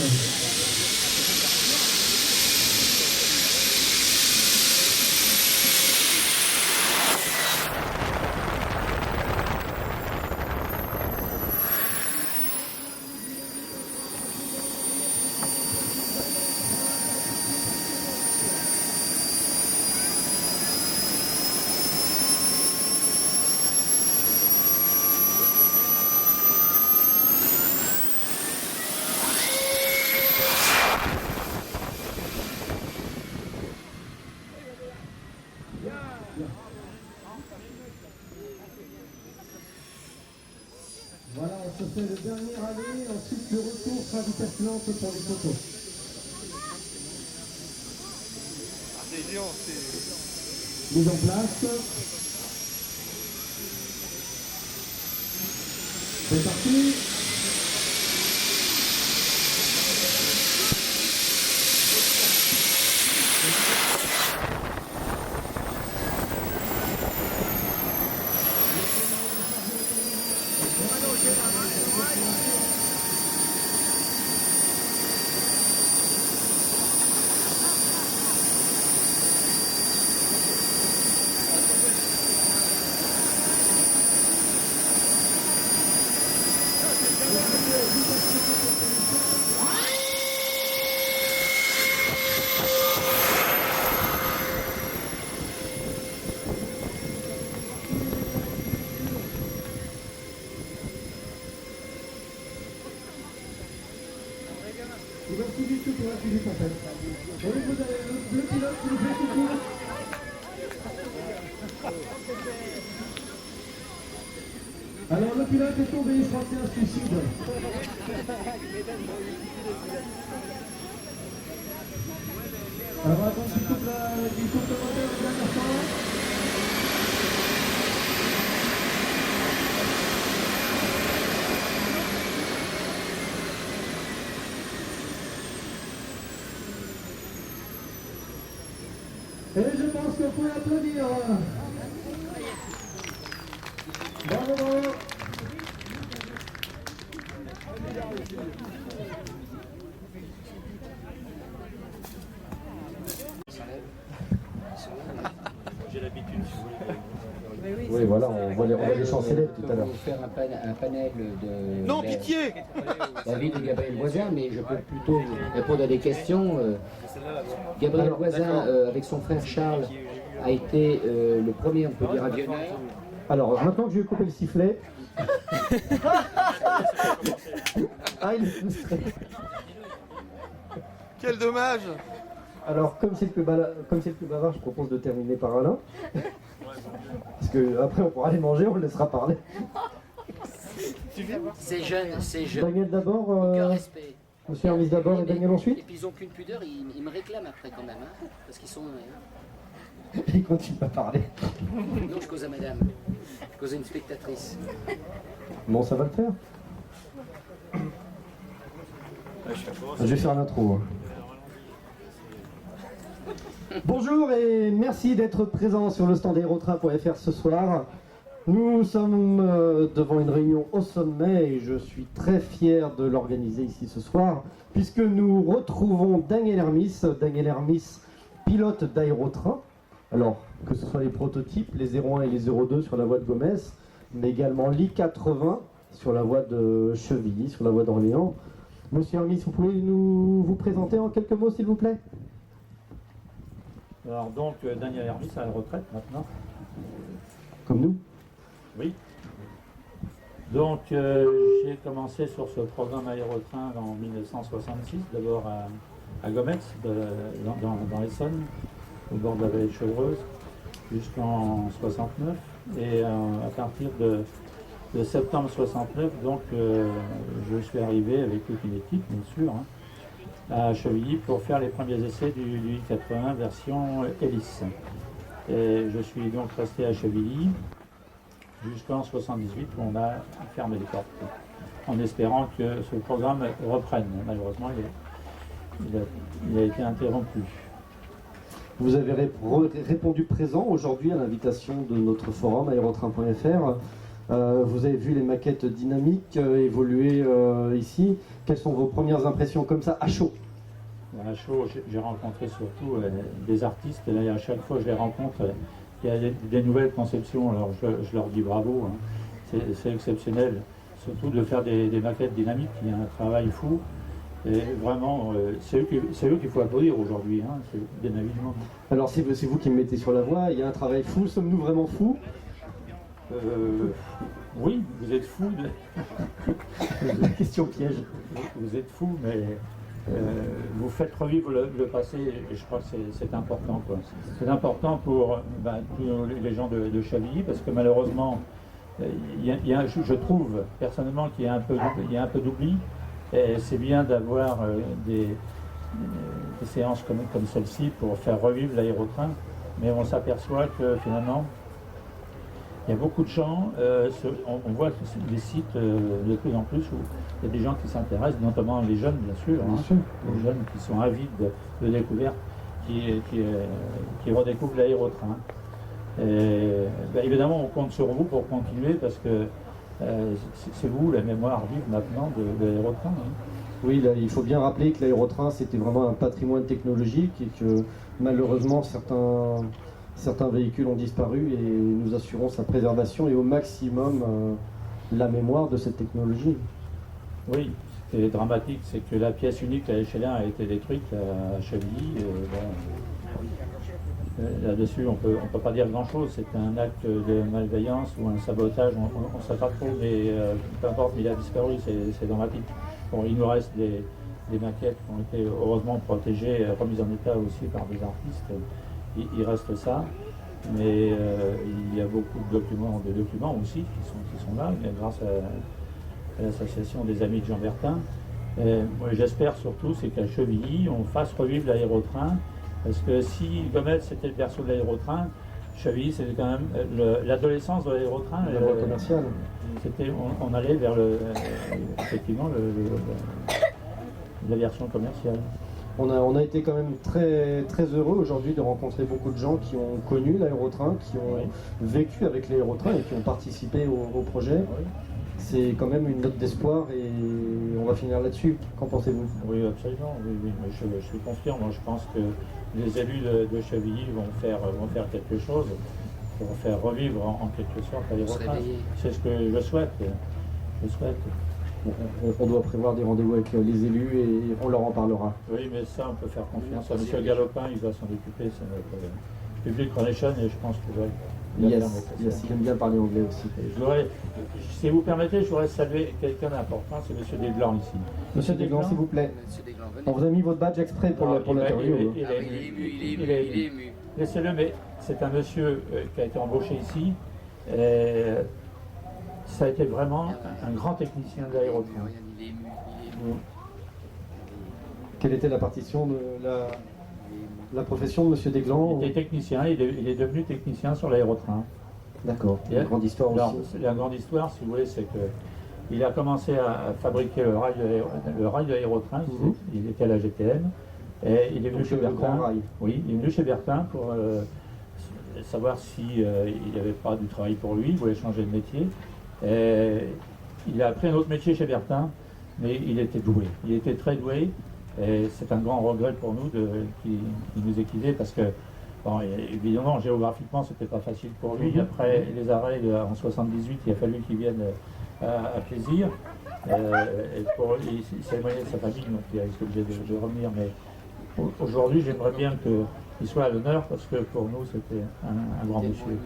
Voilà, on se fait le dernier aller, ensuite le retour sera vitesse lente pour les photos. C'est géant, c'est... Mise en place. C'est parti. Il va plus vite que toi, Philippe, en fait. Et vous avez le pilote qui nous fait coucou. Alors le pilote est tombé, je crois que c'est un suicide. Alors attends, il coupe le moteur une dernière fois. Et je pense qu'on peut applaudir. Bravo, bravo. J'ai l'habitude, si vous voulez. Oui, voilà, on voit les chants célèbres tout à l'heure. Je peux vous faire un panel de... Non, pitié David et Gabriel Voisin, mais je peux plutôt répondre à des questions. Gabriel Voisin, avec son frère Charles, a été le premier, on peut dire, avionneur. Alors, maintenant que je vais couper le sifflet... Ah, il est frustré. Quel dommage! Alors, comme c'est le plus bavard, je propose de terminer par Alain. Parce que après on pourra aller manger, on le laissera parler. C'est jeune, c'est jeune. Daniel d'abord, Aucun respect. Monsieur Hermès d'abord et Daniel ensuite. Et puis ils n'ont qu'une pudeur, ils me réclament après quand même, hein, parce qu'ils sont... Il continue à parler. Non, je cause à madame. Je cause à une spectatrice. Bon, ça va le faire. Je vais faire l'intro. Bonjour et merci d'être présent sur le stand aérotrain.fr ce soir. Nous sommes devant une réunion au sommet et je suis très fier de l'organiser ici ce soir puisque nous retrouvons Daniel Hermès, pilote d'aérotrain. Alors, que ce soit les prototypes, les 01 et les 02 sur la voie de Gomès, mais également l'I-80 sur la voie de Chevilly, sur la voie d'Orléans. Monsieur Hermès, vous pouvez vous présenter en quelques mots s'il vous plaît? Alors donc, Daniel Hermès à la retraite maintenant. Comme nous? Oui. Donc, j'ai commencé sur ce programme aérotrain en 1966, d'abord à Gomez, dans l'Essonne, au bord de la vallée de Chevreuse, jusqu'en 69. Et à partir de septembre 69, donc, je suis arrivé avec toute une équipe, bien sûr, hein, à Chevilly pour faire les premiers essais du I-80 version hélice. Et je suis donc resté à Chevilly jusqu'en 78 où on a fermé les portes, en espérant que ce programme reprenne. Malheureusement, il a été interrompu. Vous avez répondu présent aujourd'hui à l'invitation de notre forum aérotrain.fr. Vous avez vu les maquettes dynamiques évoluer ici. Quelles sont vos premières impressions comme ça, à chaud? À chaud, j'ai rencontré surtout des artistes, et là, à chaque fois que je les rencontre, il y a des nouvelles conceptions, alors je leur dis bravo, hein. C'est exceptionnel, surtout de faire des maquettes dynamiques, il y a un travail fou, et vraiment, c'est eux qu'il faut applaudir aujourd'hui, hein, bien évidemment. Alors c'est vous qui me mettez sur la voie, il y a un travail fou, sommes-nous vraiment fous? Oui, vous êtes fous. Question piège. Vous êtes fous, mais vous faites revivre le passé, et je crois que c'est important, quoi. C'est important pour tous les gens de Chevilly, parce que malheureusement, je trouve personnellement qu'il y a un peu d'oubli, et c'est bien d'avoir des séances comme celle-ci pour faire revivre l'aérotrain, mais on s'aperçoit que finalement, il y a beaucoup de gens, on voit des sites de plus en plus où il y a des gens qui s'intéressent, notamment les jeunes bien sûr, hein, les jeunes qui sont avides de découvertes, qui redécouvrent l'aérotrain. Évidemment, on compte sur vous pour continuer parce que c'est vous la mémoire vive maintenant de l'aérotrain. Hein. Oui, là, il faut bien rappeler que l'aérotrain c'était vraiment un patrimoine technologique et que malheureusement certains véhicules ont disparu et nous assurons sa préservation et au maximum la mémoire de cette technologie. Oui, ce qui est dramatique, c'est que la pièce unique, la H1 a été détruite à Chevilly. Là-dessus, on peut pas dire grand-chose. C'est un acte de malveillance ou un sabotage, on ne sait pas trop, mais peu importe, mais il a disparu, c'est dramatique. Bon, il nous reste des maquettes qui ont été heureusement protégées, remises en état aussi par des artistes. Il reste ça, mais il y a beaucoup de documents aussi qui sont là, grâce à l'association des amis de Jean Bertin. J'espère surtout c'est qu'à Chevilly, on fasse revivre l'aérotrain, parce que si Gometz c'était le berceau de l'aérotrain, Chevilly c'était quand même l'adolescence de l'aérotrain. La voie commerciale. On allait vers effectivement l'aviation commerciale. On a été quand même très, très heureux aujourd'hui de rencontrer beaucoup de gens qui ont connu l'aérotrain, qui ont vécu avec l'aérotrain et qui ont participé au projet. Oui. C'est quand même une note d'espoir et on va finir là-dessus. Qu'en pensez-vous? Oui, absolument. Oui, mais je suis confiant. Moi, je pense que les élus de Chevilly vont faire quelque chose pour faire revivre en quelque sorte l'aérotrain. C'est ce que je souhaite. On doit prévoir des rendez-vous avec les élus et on leur en parlera. Oui, mais ça, on peut faire confiance à M. Galopin, il va s'en occuper, c'est notre public relation et je pense qu'il va il aime bien parler anglais aussi. Si vous permettez, je voudrais saluer quelqu'un d'important, c'est M. Desglands ici. Monsieur Desglands, s'il vous plaît. On vous a mis votre badge exprès pour l'interview. Il est ému. Laissez-le, mais c'est un monsieur qui a été embauché ici. Ça a été vraiment un grand technicien de l'aérotrain. Quelle était la partition de la profession de M. Desglands? Il était technicien, il est devenu technicien sur l'aérotrain. D'accord, une grande histoire aussi. La grande histoire, si vous voulez, c'est qu'il a commencé à fabriquer le rail de l'aérotrain, il était à la GTM, et il est venu chez Bertin. Oui, il est venu chez Bertin pour savoir s'il n'y avait pas du travail pour lui, il voulait changer de métier. Et il a appris un autre métier chez Bertin, mais il était doué, il était très doué, et c'est un grand regret pour nous qu'il nous ait quittés parce que, bon, évidemment, géographiquement, c'était pas facile pour lui. Après les arrêts en 78, il a fallu qu'il vienne à Plaisir, et c'est le moyen de sa famille, donc il a été obligé de revenir. Mais aujourd'hui, j'aimerais bien qu'il soit à l'honneur parce que pour nous, c'était un grand monsieur.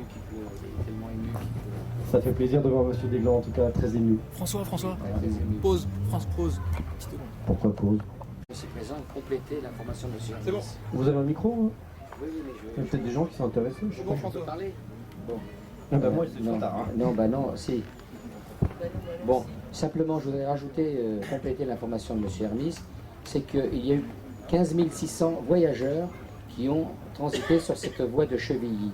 Ça fait plaisir de voir M. Desglands, en tout cas, très ému. François, pause, pause. Pourquoi pause? Je suis présent pour compléter l'information de M. C'est bon. Vous avez un micro? Hein? Oui, mais il y a peut-être des gens qui sont intéressés. Je peux parler. Bon. Ah bah moi, c'est trop tard. Hein. Non, si. Bon, simplement, je voudrais rajouter, compléter l'information de M. Hermis, c'est qu'il y a eu 15 600 voyageurs qui ont transité sur cette voie de Chevilly.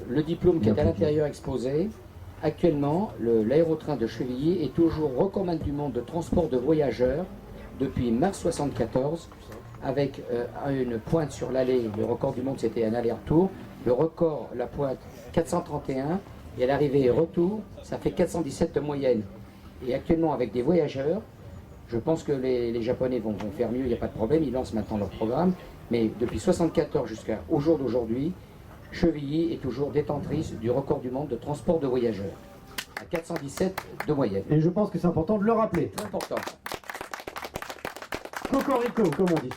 Le diplôme qui est à l'intérieur exposé, actuellement, l'aérotrain de Chevilly est toujours recordman du monde de transport de voyageurs depuis mars 1974, avec une pointe sur l'allée. Le record du monde, c'était un aller-retour. Le record, la pointe 431, et à l'arrivée et retour, ça fait 417 de moyenne. Et actuellement, avec des voyageurs, je pense que les Japonais vont faire mieux, il n'y a pas de problème, ils lancent maintenant leur programme. Mais depuis 1974 jusqu'au jour d'aujourd'hui, Chevilly est toujours détentrice du record du monde de transport de voyageurs, à 417 de moyenne. Et je pense que c'est important de le rappeler. Très important. Cocorico, comme on dit.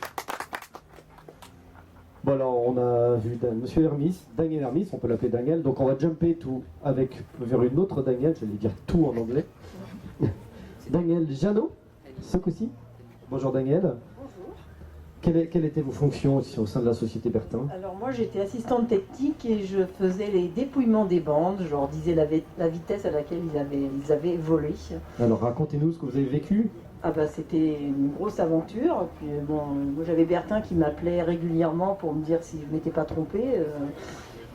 Bon alors, on a vu Monsieur Hermis, Daniel Hermis, on peut l'appeler Daniel, donc on va jumper tout vers une autre Daniel, je vais dire tout en anglais. Daniel Janot, ce coup-ci. Bonjour Daniel. Quelles étaient vos fonctions ici au sein de la société Bertin? Alors moi j'étais assistante technique et je faisais les dépouillements des bandes, je leur disais la vitesse à laquelle ils avaient volé. Alors racontez-nous ce que vous avez vécu. Ah bah c'était une grosse aventure. Puis, bon, moi j'avais Bertin qui m'appelait régulièrement pour me dire si je ne m'étais pas trompée.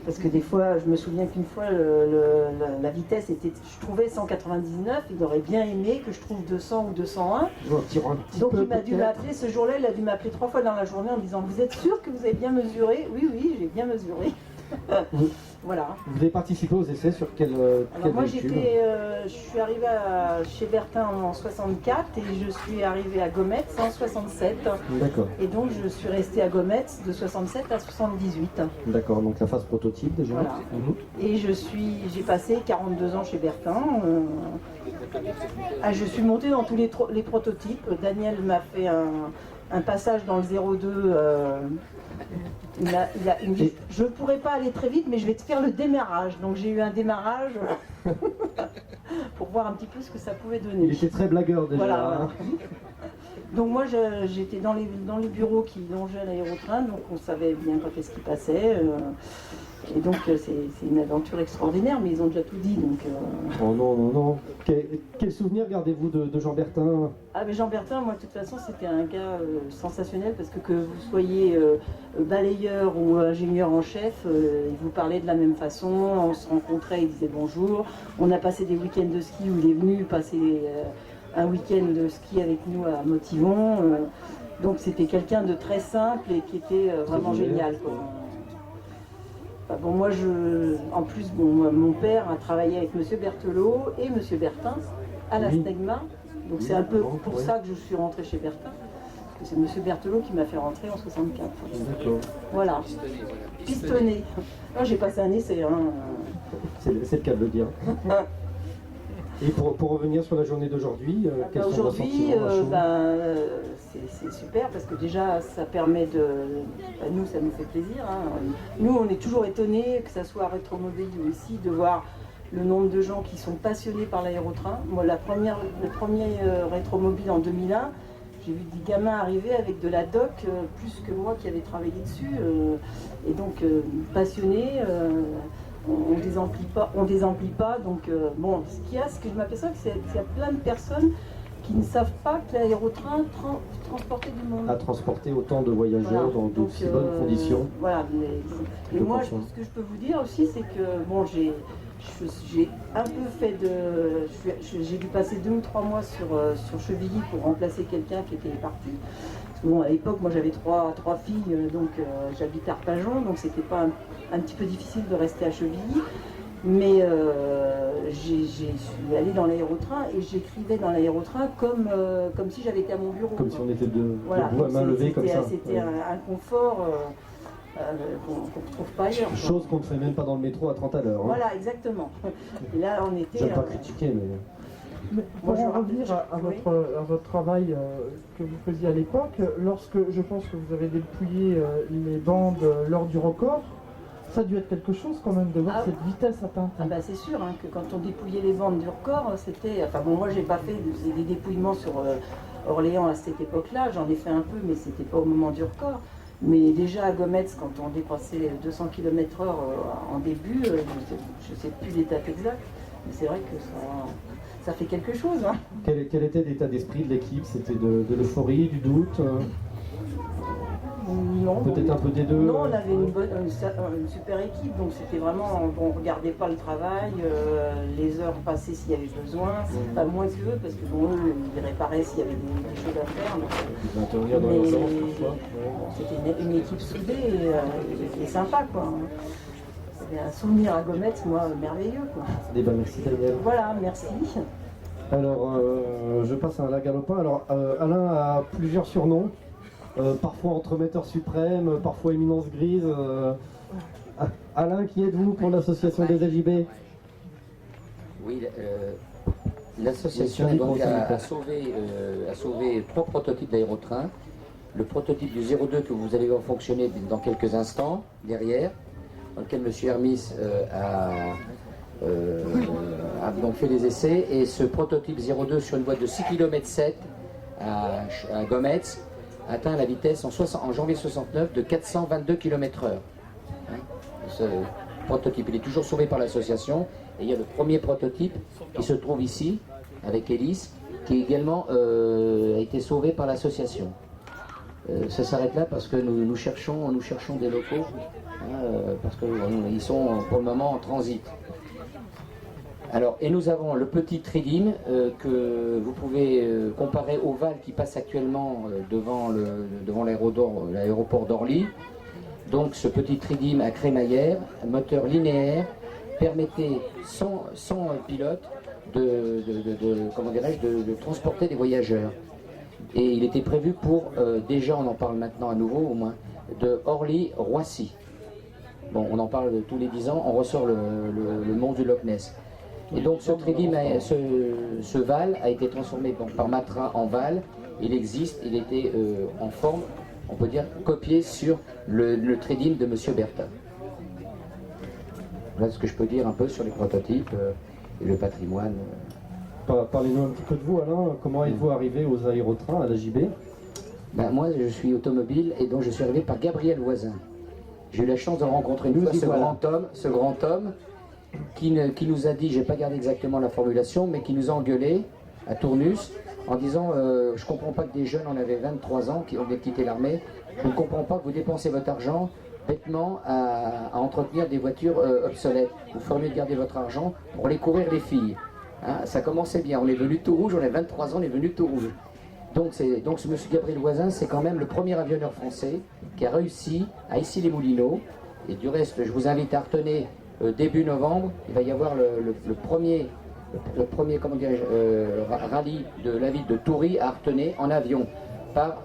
Parce que des fois, je me souviens qu'une fois, la vitesse était, je trouvais 199, il aurait bien aimé que je trouve 200 ou 201. Donc il m'a dû m'appeler, ce jour-là, il a dû m'appeler 3 fois dans la journée en me disant « Vous êtes sûr que vous avez bien mesuré ?» Oui, j'ai bien mesuré. Voilà. Vous avez participé aux essais sur quel moi, véhicule? je suis arrivée chez Bertin en 64 et je suis arrivée à Gometz en 67. D'accord. Et donc je suis restée à Gometz de 67 à 78. D'accord, donc la phase prototype déjà. Voilà. Et j'ai passé 42 ans chez Bertin. Je suis montée dans tous les prototypes. Daniel m'a fait un passage dans le 02. Je ne pourrais pas aller très vite, mais je vais te faire le démarrage. Donc j'ai eu un démarrage pour voir un petit peu ce que ça pouvait donner. Il était très blagueur déjà. Voilà. Donc moi j'étais dans les bureaux qui longeaient l'aérotrain, donc on savait bien quand est-ce qu'il passait. Et donc c'est une aventure extraordinaire, mais ils ont déjà tout dit. Donc, Oh non, non, non. Quel souvenir gardez-vous de Jean Bertin? Ah mais Jean Bertin, moi de toute façon c'était un gars sensationnel, parce que vous soyez balayeur ou ingénieur en chef, il vous parlait de la même façon, on se rencontrait, il disait bonjour. On a passé des week-ends de ski où il est venu passer un week-end de ski avec nous à Motivon. Donc c'était quelqu'un de très simple et qui était vraiment génial, quoi. Enfin, bon, moi, en plus, mon père a travaillé avec M. Berthelot et M. Bertin à la Stegma. Donc c'est un peu pour ça que je suis rentrée chez Bertin. Parce que c'est M. Berthelot qui m'a fait rentrer en 64. D'accord. Voilà. Pistonné. Moi, j'ai passé un essai. Hein. C'est le cas de le dire. Et pour revenir sur la journée d'aujourd'hui, quels sont vos sentiments à chaud? C'est super, parce que déjà ça permet de... nous ça nous fait plaisir. Hein. Nous on est toujours étonnés, que ce soit à Rétromobile ou ici, de voir le nombre de gens qui sont passionnés par l'aérotrain. Moi le premier Rétromobile en 2001, j'ai vu des gamins arriver avec de la doc, plus que moi qui avais travaillé dessus. Et donc passionnés. On désemplit pas, donc bon, ce que je m'aperçois, c'est qu'il y a plein de personnes qui ne savent pas que l'aérotrain transportait du monde. À transporter autant de voyageurs dans d'aussi bonnes conditions. Voilà, mais moi, ce que je peux vous dire aussi, c'est que bon, j'ai un peu fait j'ai dû passer 2 ou 3 mois sur Chevilly pour remplacer quelqu'un qui était parti. Bon, à l'époque, moi j'avais trois filles, donc j'habite à Arpajon, donc c'était pas un petit peu difficile de rester à Chevilly. Mais je suis allée dans l'aérotrain et j'écrivais dans l'aérotrain comme si j'avais été à mon bureau. Comme si on était debout à main levée comme ça. C'était un confort qu'on ne retrouve pas ailleurs. Chose qu'on ne fait même pas dans le métro à 30 à l'heure. Hein. Voilà, exactement. Et là, on était... J'aime pas critiquer, mais... Pour en revenir à votre travail que vous faisiez à l'époque, lorsque je pense que vous avez dépouillé les bandes lors du record, ça a dû être quelque chose quand même de voir cette vitesse atteinte. Ah bah c'est sûr, hein, que quand on dépouillait les bandes du record, c'était... Enfin bon, moi j'ai pas fait des dépouillements sur Orléans à cette époque-là, j'en ai fait un peu, mais c'était pas au moment du record. Mais déjà à Gometz, quand on dépassait 200 km/h en début, je sais plus les dates exactes, mais c'est vrai que ça fait quelque chose. Hein. Quel était l'état d'esprit de l'équipe? C'était de l'euphorie, du doute? Non. Peut-être un peu des deux? Non, on avait une super équipe, donc c'était vraiment, on ne regardait pas le travail, les heures passées s'il y avait besoin, pas moins que eux, parce que bon, eux, ils réparaient s'il y avait des choses à faire. C'était une équipe soudée et sympa, quoi. C'était un souvenir à Gometz, moi, merveilleux, quoi. Eh ben, merci Daniel. Voilà, merci. Alors, je passe à Alain Galopin. Alors, Alain a plusieurs surnoms. Parfois entremetteur suprême, parfois éminence grise. Alain, qui êtes-vous pour l'association des AJB? Oui, l'association a sauvé 3 prototypes d'aérotrain. Le prototype du 02 que vous allez voir fonctionner dans quelques instants, derrière, dans lequel M. Hermis a donc fait les essais. Et ce prototype 02 sur une boîte de 6 km 7 à Gometz atteint la vitesse en janvier 69 de 422 km/h. Hein, ce prototype, il est toujours sauvé par l'association. Et il y a le premier prototype qui se trouve ici, avec Hélice, qui également a été sauvé par l'association. Ça s'arrête là parce que nous cherchons des locaux, hein, parce qu'ils sont pour le moment en transit. Alors, et nous avons le petit Tridim que vous pouvez comparer au Val qui passe actuellement devant l'aéroport d'Orly. Donc ce petit Tridim à crémaillère, moteur linéaire, permettait sans pilote de transporter des voyageurs. Et il était prévu pour, déjà on en parle maintenant à nouveau au moins, de Orly-Roissy. Bon, on en parle tous les 10 ans, on ressort le mont du Loch Ness. Et donc ce Tridim, ce Val a été transformé par Matra en Val. Il existe, il était en forme, on peut dire, copié sur le Tridim de M. Bertin. Voilà ce que je peux dire un peu sur les prototypes et le patrimoine Parlez-nous un petit peu de vous, Alain. Comment êtes-vous arrivé aux aérotrains, à la JB? Ben, moi, je suis automobile et donc je suis arrivé par Gabriel Voisin. J'ai eu la chance de rencontrer une fois ce grand homme qui nous a dit, j'ai pas gardé exactement la formulation, mais qui nous a engueulé à Tournus en disant je comprends pas que des jeunes, on avait 23 ans, qui ont quitté l'armée, je ne comprends pas que vous dépensez votre argent bêtement à entretenir des voitures obsolètes. Vous feriez mieux de garder votre argent pour aller courir les filles. Hein, ça commençait bien, on est venu tout rouge, on avait 23 ans, on est venu tout rouge. Donc ce monsieur Gabriel Voisin, c'est quand même le premier avionneur français qui a réussi à Issy-les-Moulineaux. Et du reste, je vous invite à Artenay début novembre. Il va y avoir le premier comment dirais-je, rallye de la ville de Toury à Artenay en avion par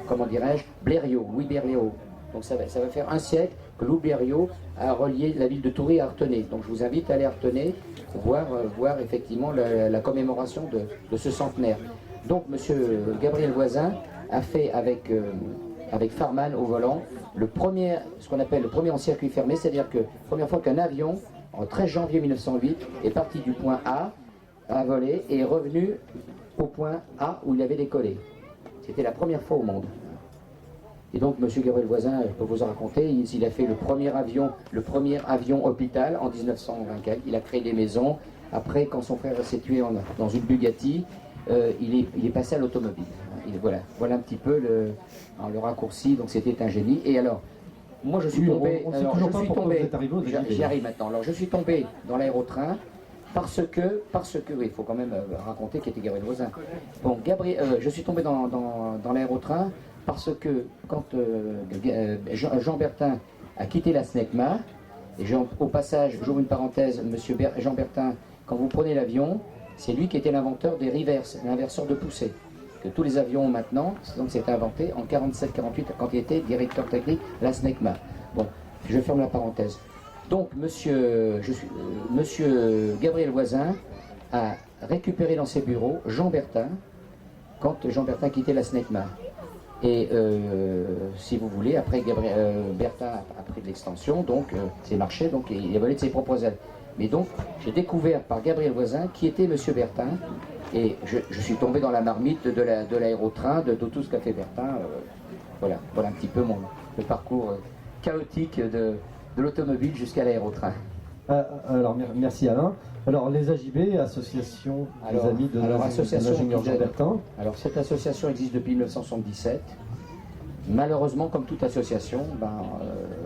comment dirais-je, Blériot, Louis Blériot. Donc ça va faire un siècle que Louis Blériot a relié la ville de Toury à Artenay. Donc je vous invite à aller à Artenay voir effectivement la commémoration de ce centenaire. Donc M. Gabriel Voisin a fait avec Farman au volant ce qu'on appelle le premier en circuit fermé, c'est-à-dire que première fois qu'un avion, en 13 janvier 1908, est parti du point A, a volé et est revenu au point A où il avait décollé. C'était la première fois au monde. Et donc M. Gabriel Voisin, je peux vous en raconter, il a fait le premier avion hôpital en 1924, il a créé des maisons. Après, quand son frère s'est tué dans une Bugatti, il est passé à l'automobile. Voilà un petit peu le raccourci, donc c'était un génie. Et alors, moi je suis tombé, j'y arrive maintenant. Alors je suis tombé dans l'aérotrain parce que, oui, il faut quand même raconter qui était Gabriel Voisin. Bon, je suis tombé dans l'aérotrain parce que quand Jean Bertin a quitté la SNECMA, et au passage, j'ouvre une parenthèse, monsieur Jean Bertin, quand vous prenez l'avion, c'est lui qui était l'inventeur des reverse, l'inverseur de poussée, que tous les avions ont maintenant. Donc c'est inventé en 47-48 quand il était directeur technique de la SNECMA. Bon, je ferme la parenthèse. Donc monsieur Gabriel Voisin a récupéré dans ses bureaux Jean Bertin, quand Jean Bertin quittait la SNECMA. Et si vous voulez, après Bertin a pris de l'extension, donc c'est marché, donc il a volé de ses propres ailes. Mais donc, j'ai découvert par Gabriel Voisin qui était M. Bertin, et je suis tombé dans la marmite de l'aérotrain, de tout ce qu'a fait Bertin. Voilà un petit peu le parcours chaotique de l'automobile jusqu'à l'aérotrain. Alors, merci Alain. Alors, les AJB, Association des Amis de l'ingénieur Jean Bertin. Alors, cette association existe depuis 1977. Malheureusement, comme toute association,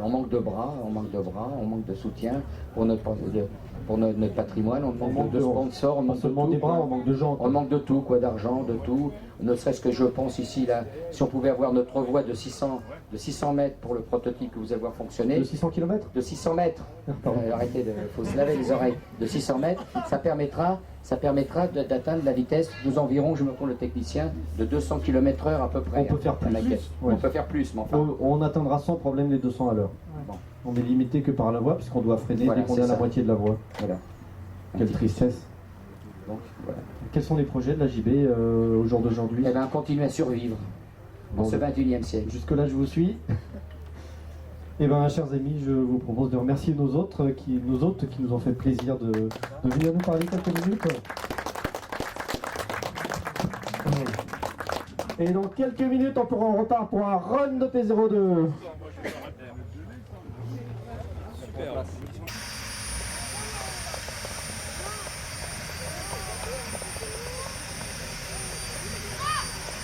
on manque de bras, on manque de soutien pour notre patrimoine, on manque de sponsors, on manque de tout. On manque de gens. On manque de tout, d'argent, de tout. Ne serait-ce que je pense ici, là, si on pouvait avoir notre voie de 600 mètres pour le prototype que vous allez voir fonctionner. De 600 km? De 600 mètres. Arrêtez, faut se laver les oreilles. De 600 mètres, ça permettra d'atteindre la vitesse nous environ, je me prends le technicien, de 200 km/h à peu près. On peut faire plus. On peut faire plus, mais enfin. On atteindra sans problème les 200 à l'heure. Bon. On est limité que par la voie, puisqu'on doit freiner dès qu'on est à la moitié de la voie. Voilà. Quelle tristesse. Donc, voilà. Quels sont les projets de la JB au jour d'aujourd'hui? Eh bien, continuer à survivre dans ce 21e siècle. Jusque-là, je vous suis. Eh bien, chers amis, je vous propose de remercier nos hôtes qui nous ont fait le plaisir de venir nous parler quelques minutes. Et dans quelques minutes, on pourra en repart pour un run de P02. Super.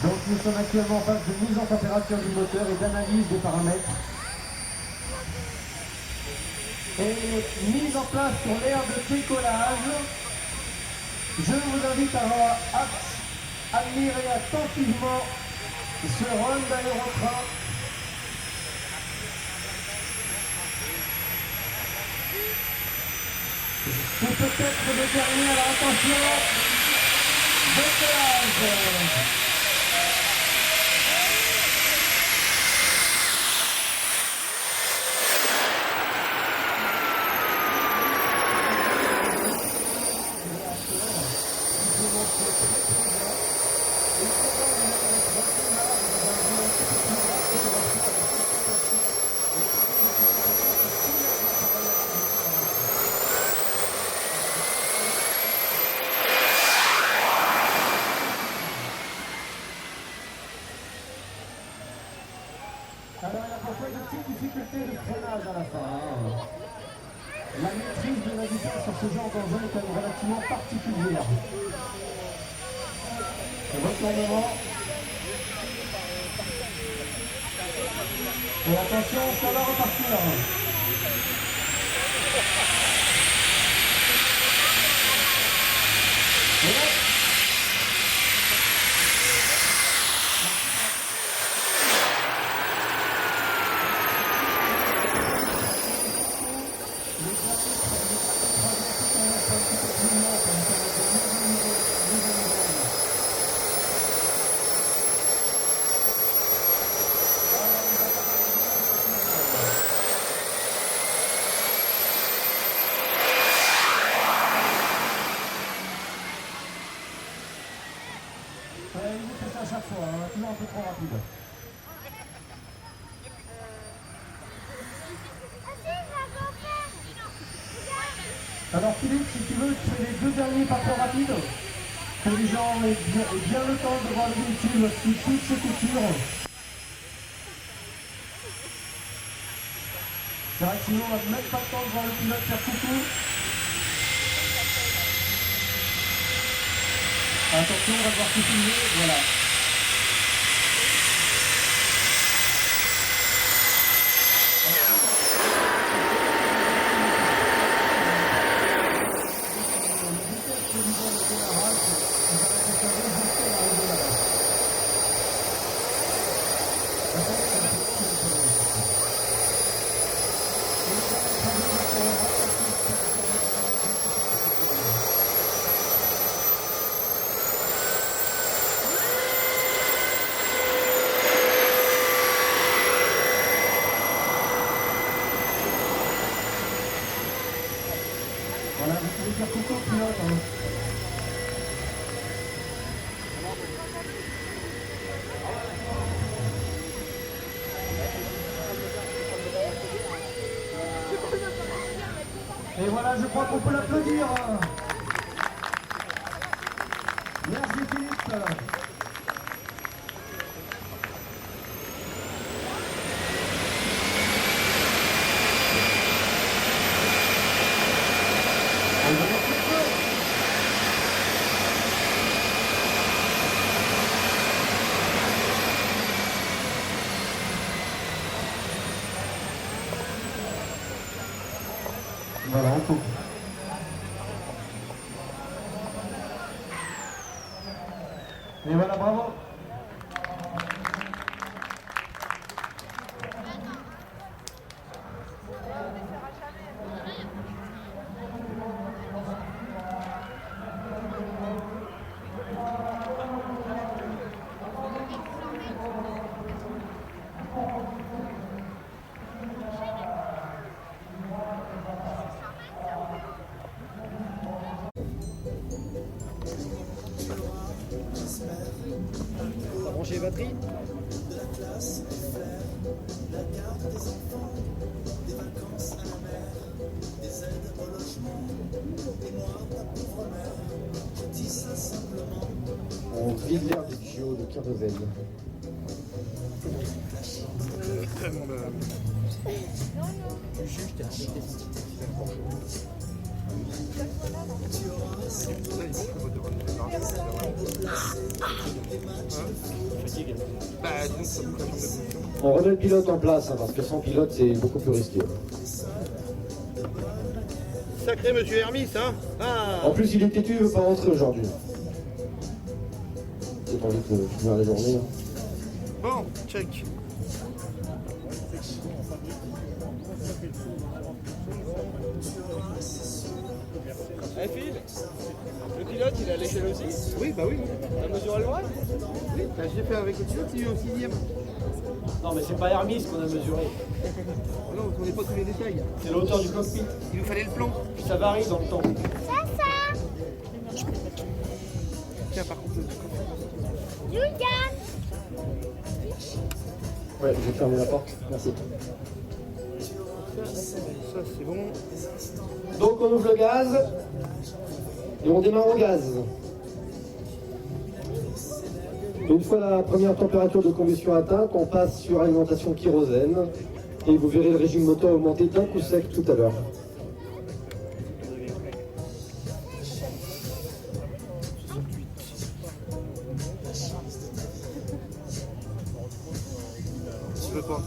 Donc nous sommes actuellement en phase de mise en température du moteur et d'analyse des paramètres. Et mise en place sur l'aire de décollage. Je vous invite à admirer attentivement ce run d'aérotrain. C'est peut-être le dernier, alors attention, décollage. petites difficultés de freinage à la fin. La maîtrise de la vitesse sur ce genre d'engin est quand même relativement particulière. Retournement. Et attention, ça va repartir. À chaque fois, hein, toujours un peu trop rapide. Alors Philippe, si tu veux, tu fais les 2 derniers pas trop rapides, que les gens aient bien le temps de voir le véhicule sous toutes ses coutures. C'est vrai que sinon on n'a même pas le temps de voir le pilote faire coucou. Attention, on va devoir couper, voilà. Voilà, vous pouvez dire coucou au pilote. Hein. Et voilà, je crois qu'on peut l'applaudir. Merci Philippe. Voilà, on coupe. Et voilà, bravo. On va brancher les batteries. On vide l'air du tuyau de kérosène. Du jus, je t'ai invité. On remet le pilote en place, hein, parce que sans pilote, c'est beaucoup plus risqué. Sacré monsieur Hermis, hein. En plus, il est têtu, il ne veut pas rentrer aujourd'hui. C'est envie de finir la journée. Hein. Bon, check. Eh Phil, le pilote il a l'échelle aussi? Oui, bah oui. T'as mesuré le vrai? Oui, bah, j'ai fait avec le pilote, il est au 6e. Non mais c'est pas Hermis qu'on a mesuré. Non, on connaît pas tous les détails. C'est la hauteur du cockpit. Il nous fallait le plan. Puis ça varie dans le temps. Tiens, par contre, Ouais, j'ai fermé la porte. Merci. ça c'est bon. Donc on ouvre le gaz et on démarre au gaz. Une fois la première température de combustion atteinte, on passe sur alimentation kérosène Et vous verrez le régime moteur augmenter d'un coup sec tout à l'heure. Je veux pas.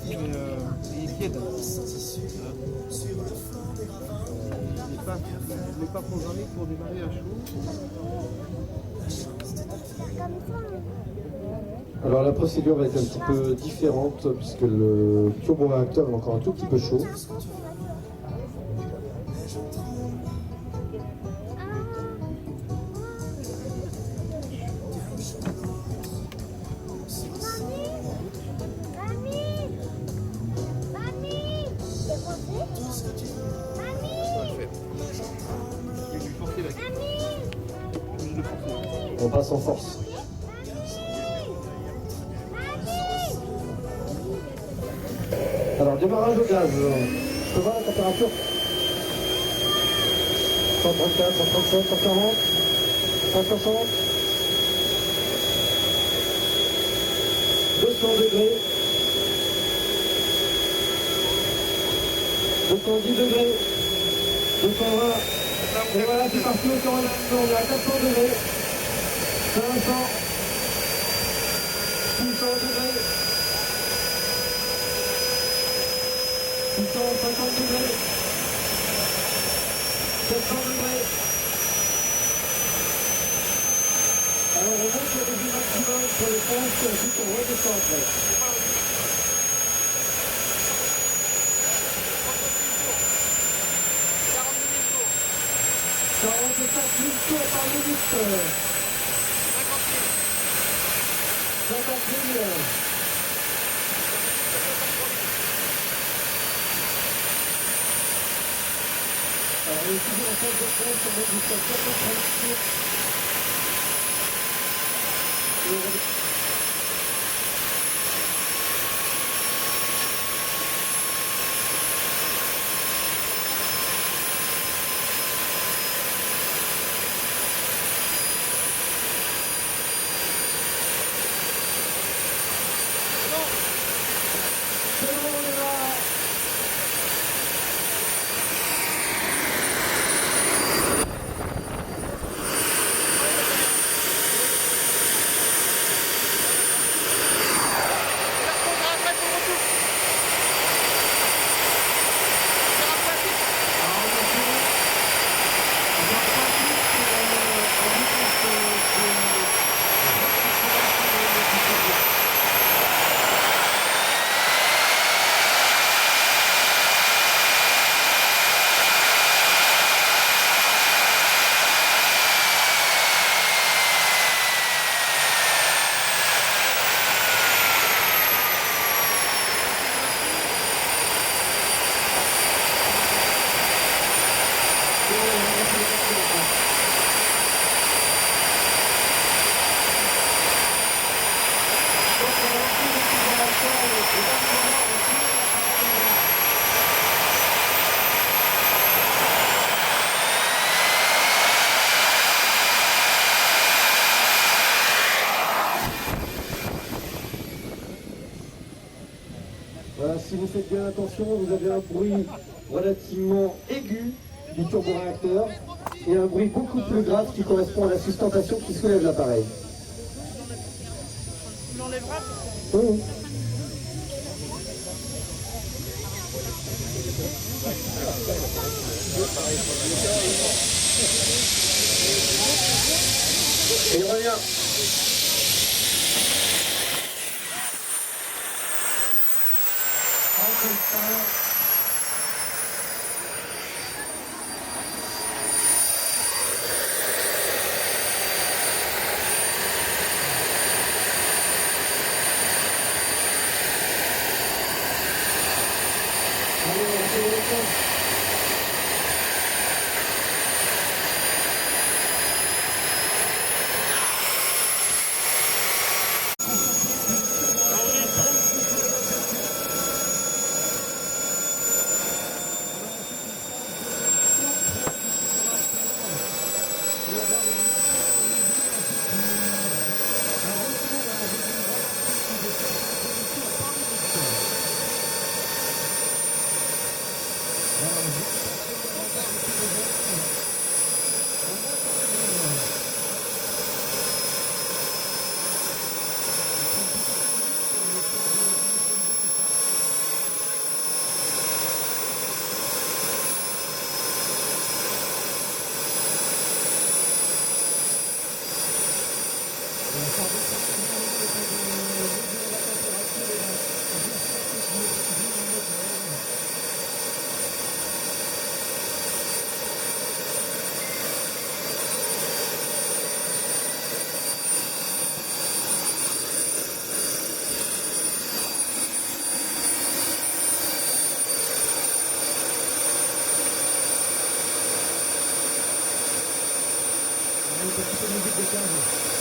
Mais il est tiède. Il n'est pas programmé pour démarrer à chaud. Alors la procédure va être un petit peu différente puisque le turboréacteur est encore un tout petit peu chaud. On passe en force. Alors démarrage au gaz. Je peux voir la température 134, 137, 140, 160, 200 degrés, 210 degrés, 220. Et voilà, c'est parti au tournage. On est à 400 degrés, 500, 600 degrés, 650 degrés, 700 degrés. Alors on monte le régime maximum pour les pompes et ensuite on redescend après. Tours par minute. 50 000. Alors on est toujours en phase de compte, on monte jusqu'à 436. Voilà, si vous faites bien attention, vous avez un bruit relativement aigu du turboréacteur et un bruit beaucoup plus grave qui correspond à la sustentation qui soulève l'appareil. Tu l'enlèveras? Oui. Et il revient. petite musique de 15.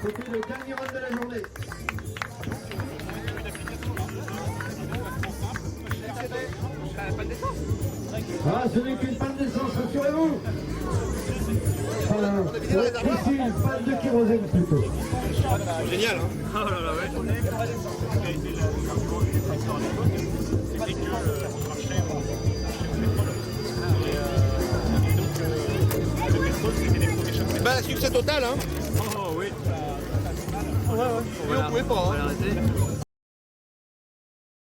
C'était le dernier run de la journée. Ah, ce n'est qu'une panne d'essence, rassurez-vous. Ici, une panne de kérosène plutôt. Génial, hein? Oh là là, ouais. Bah, succès total, hein? Oh oui. Ouais, ouais. Et on pouvait pas, hein?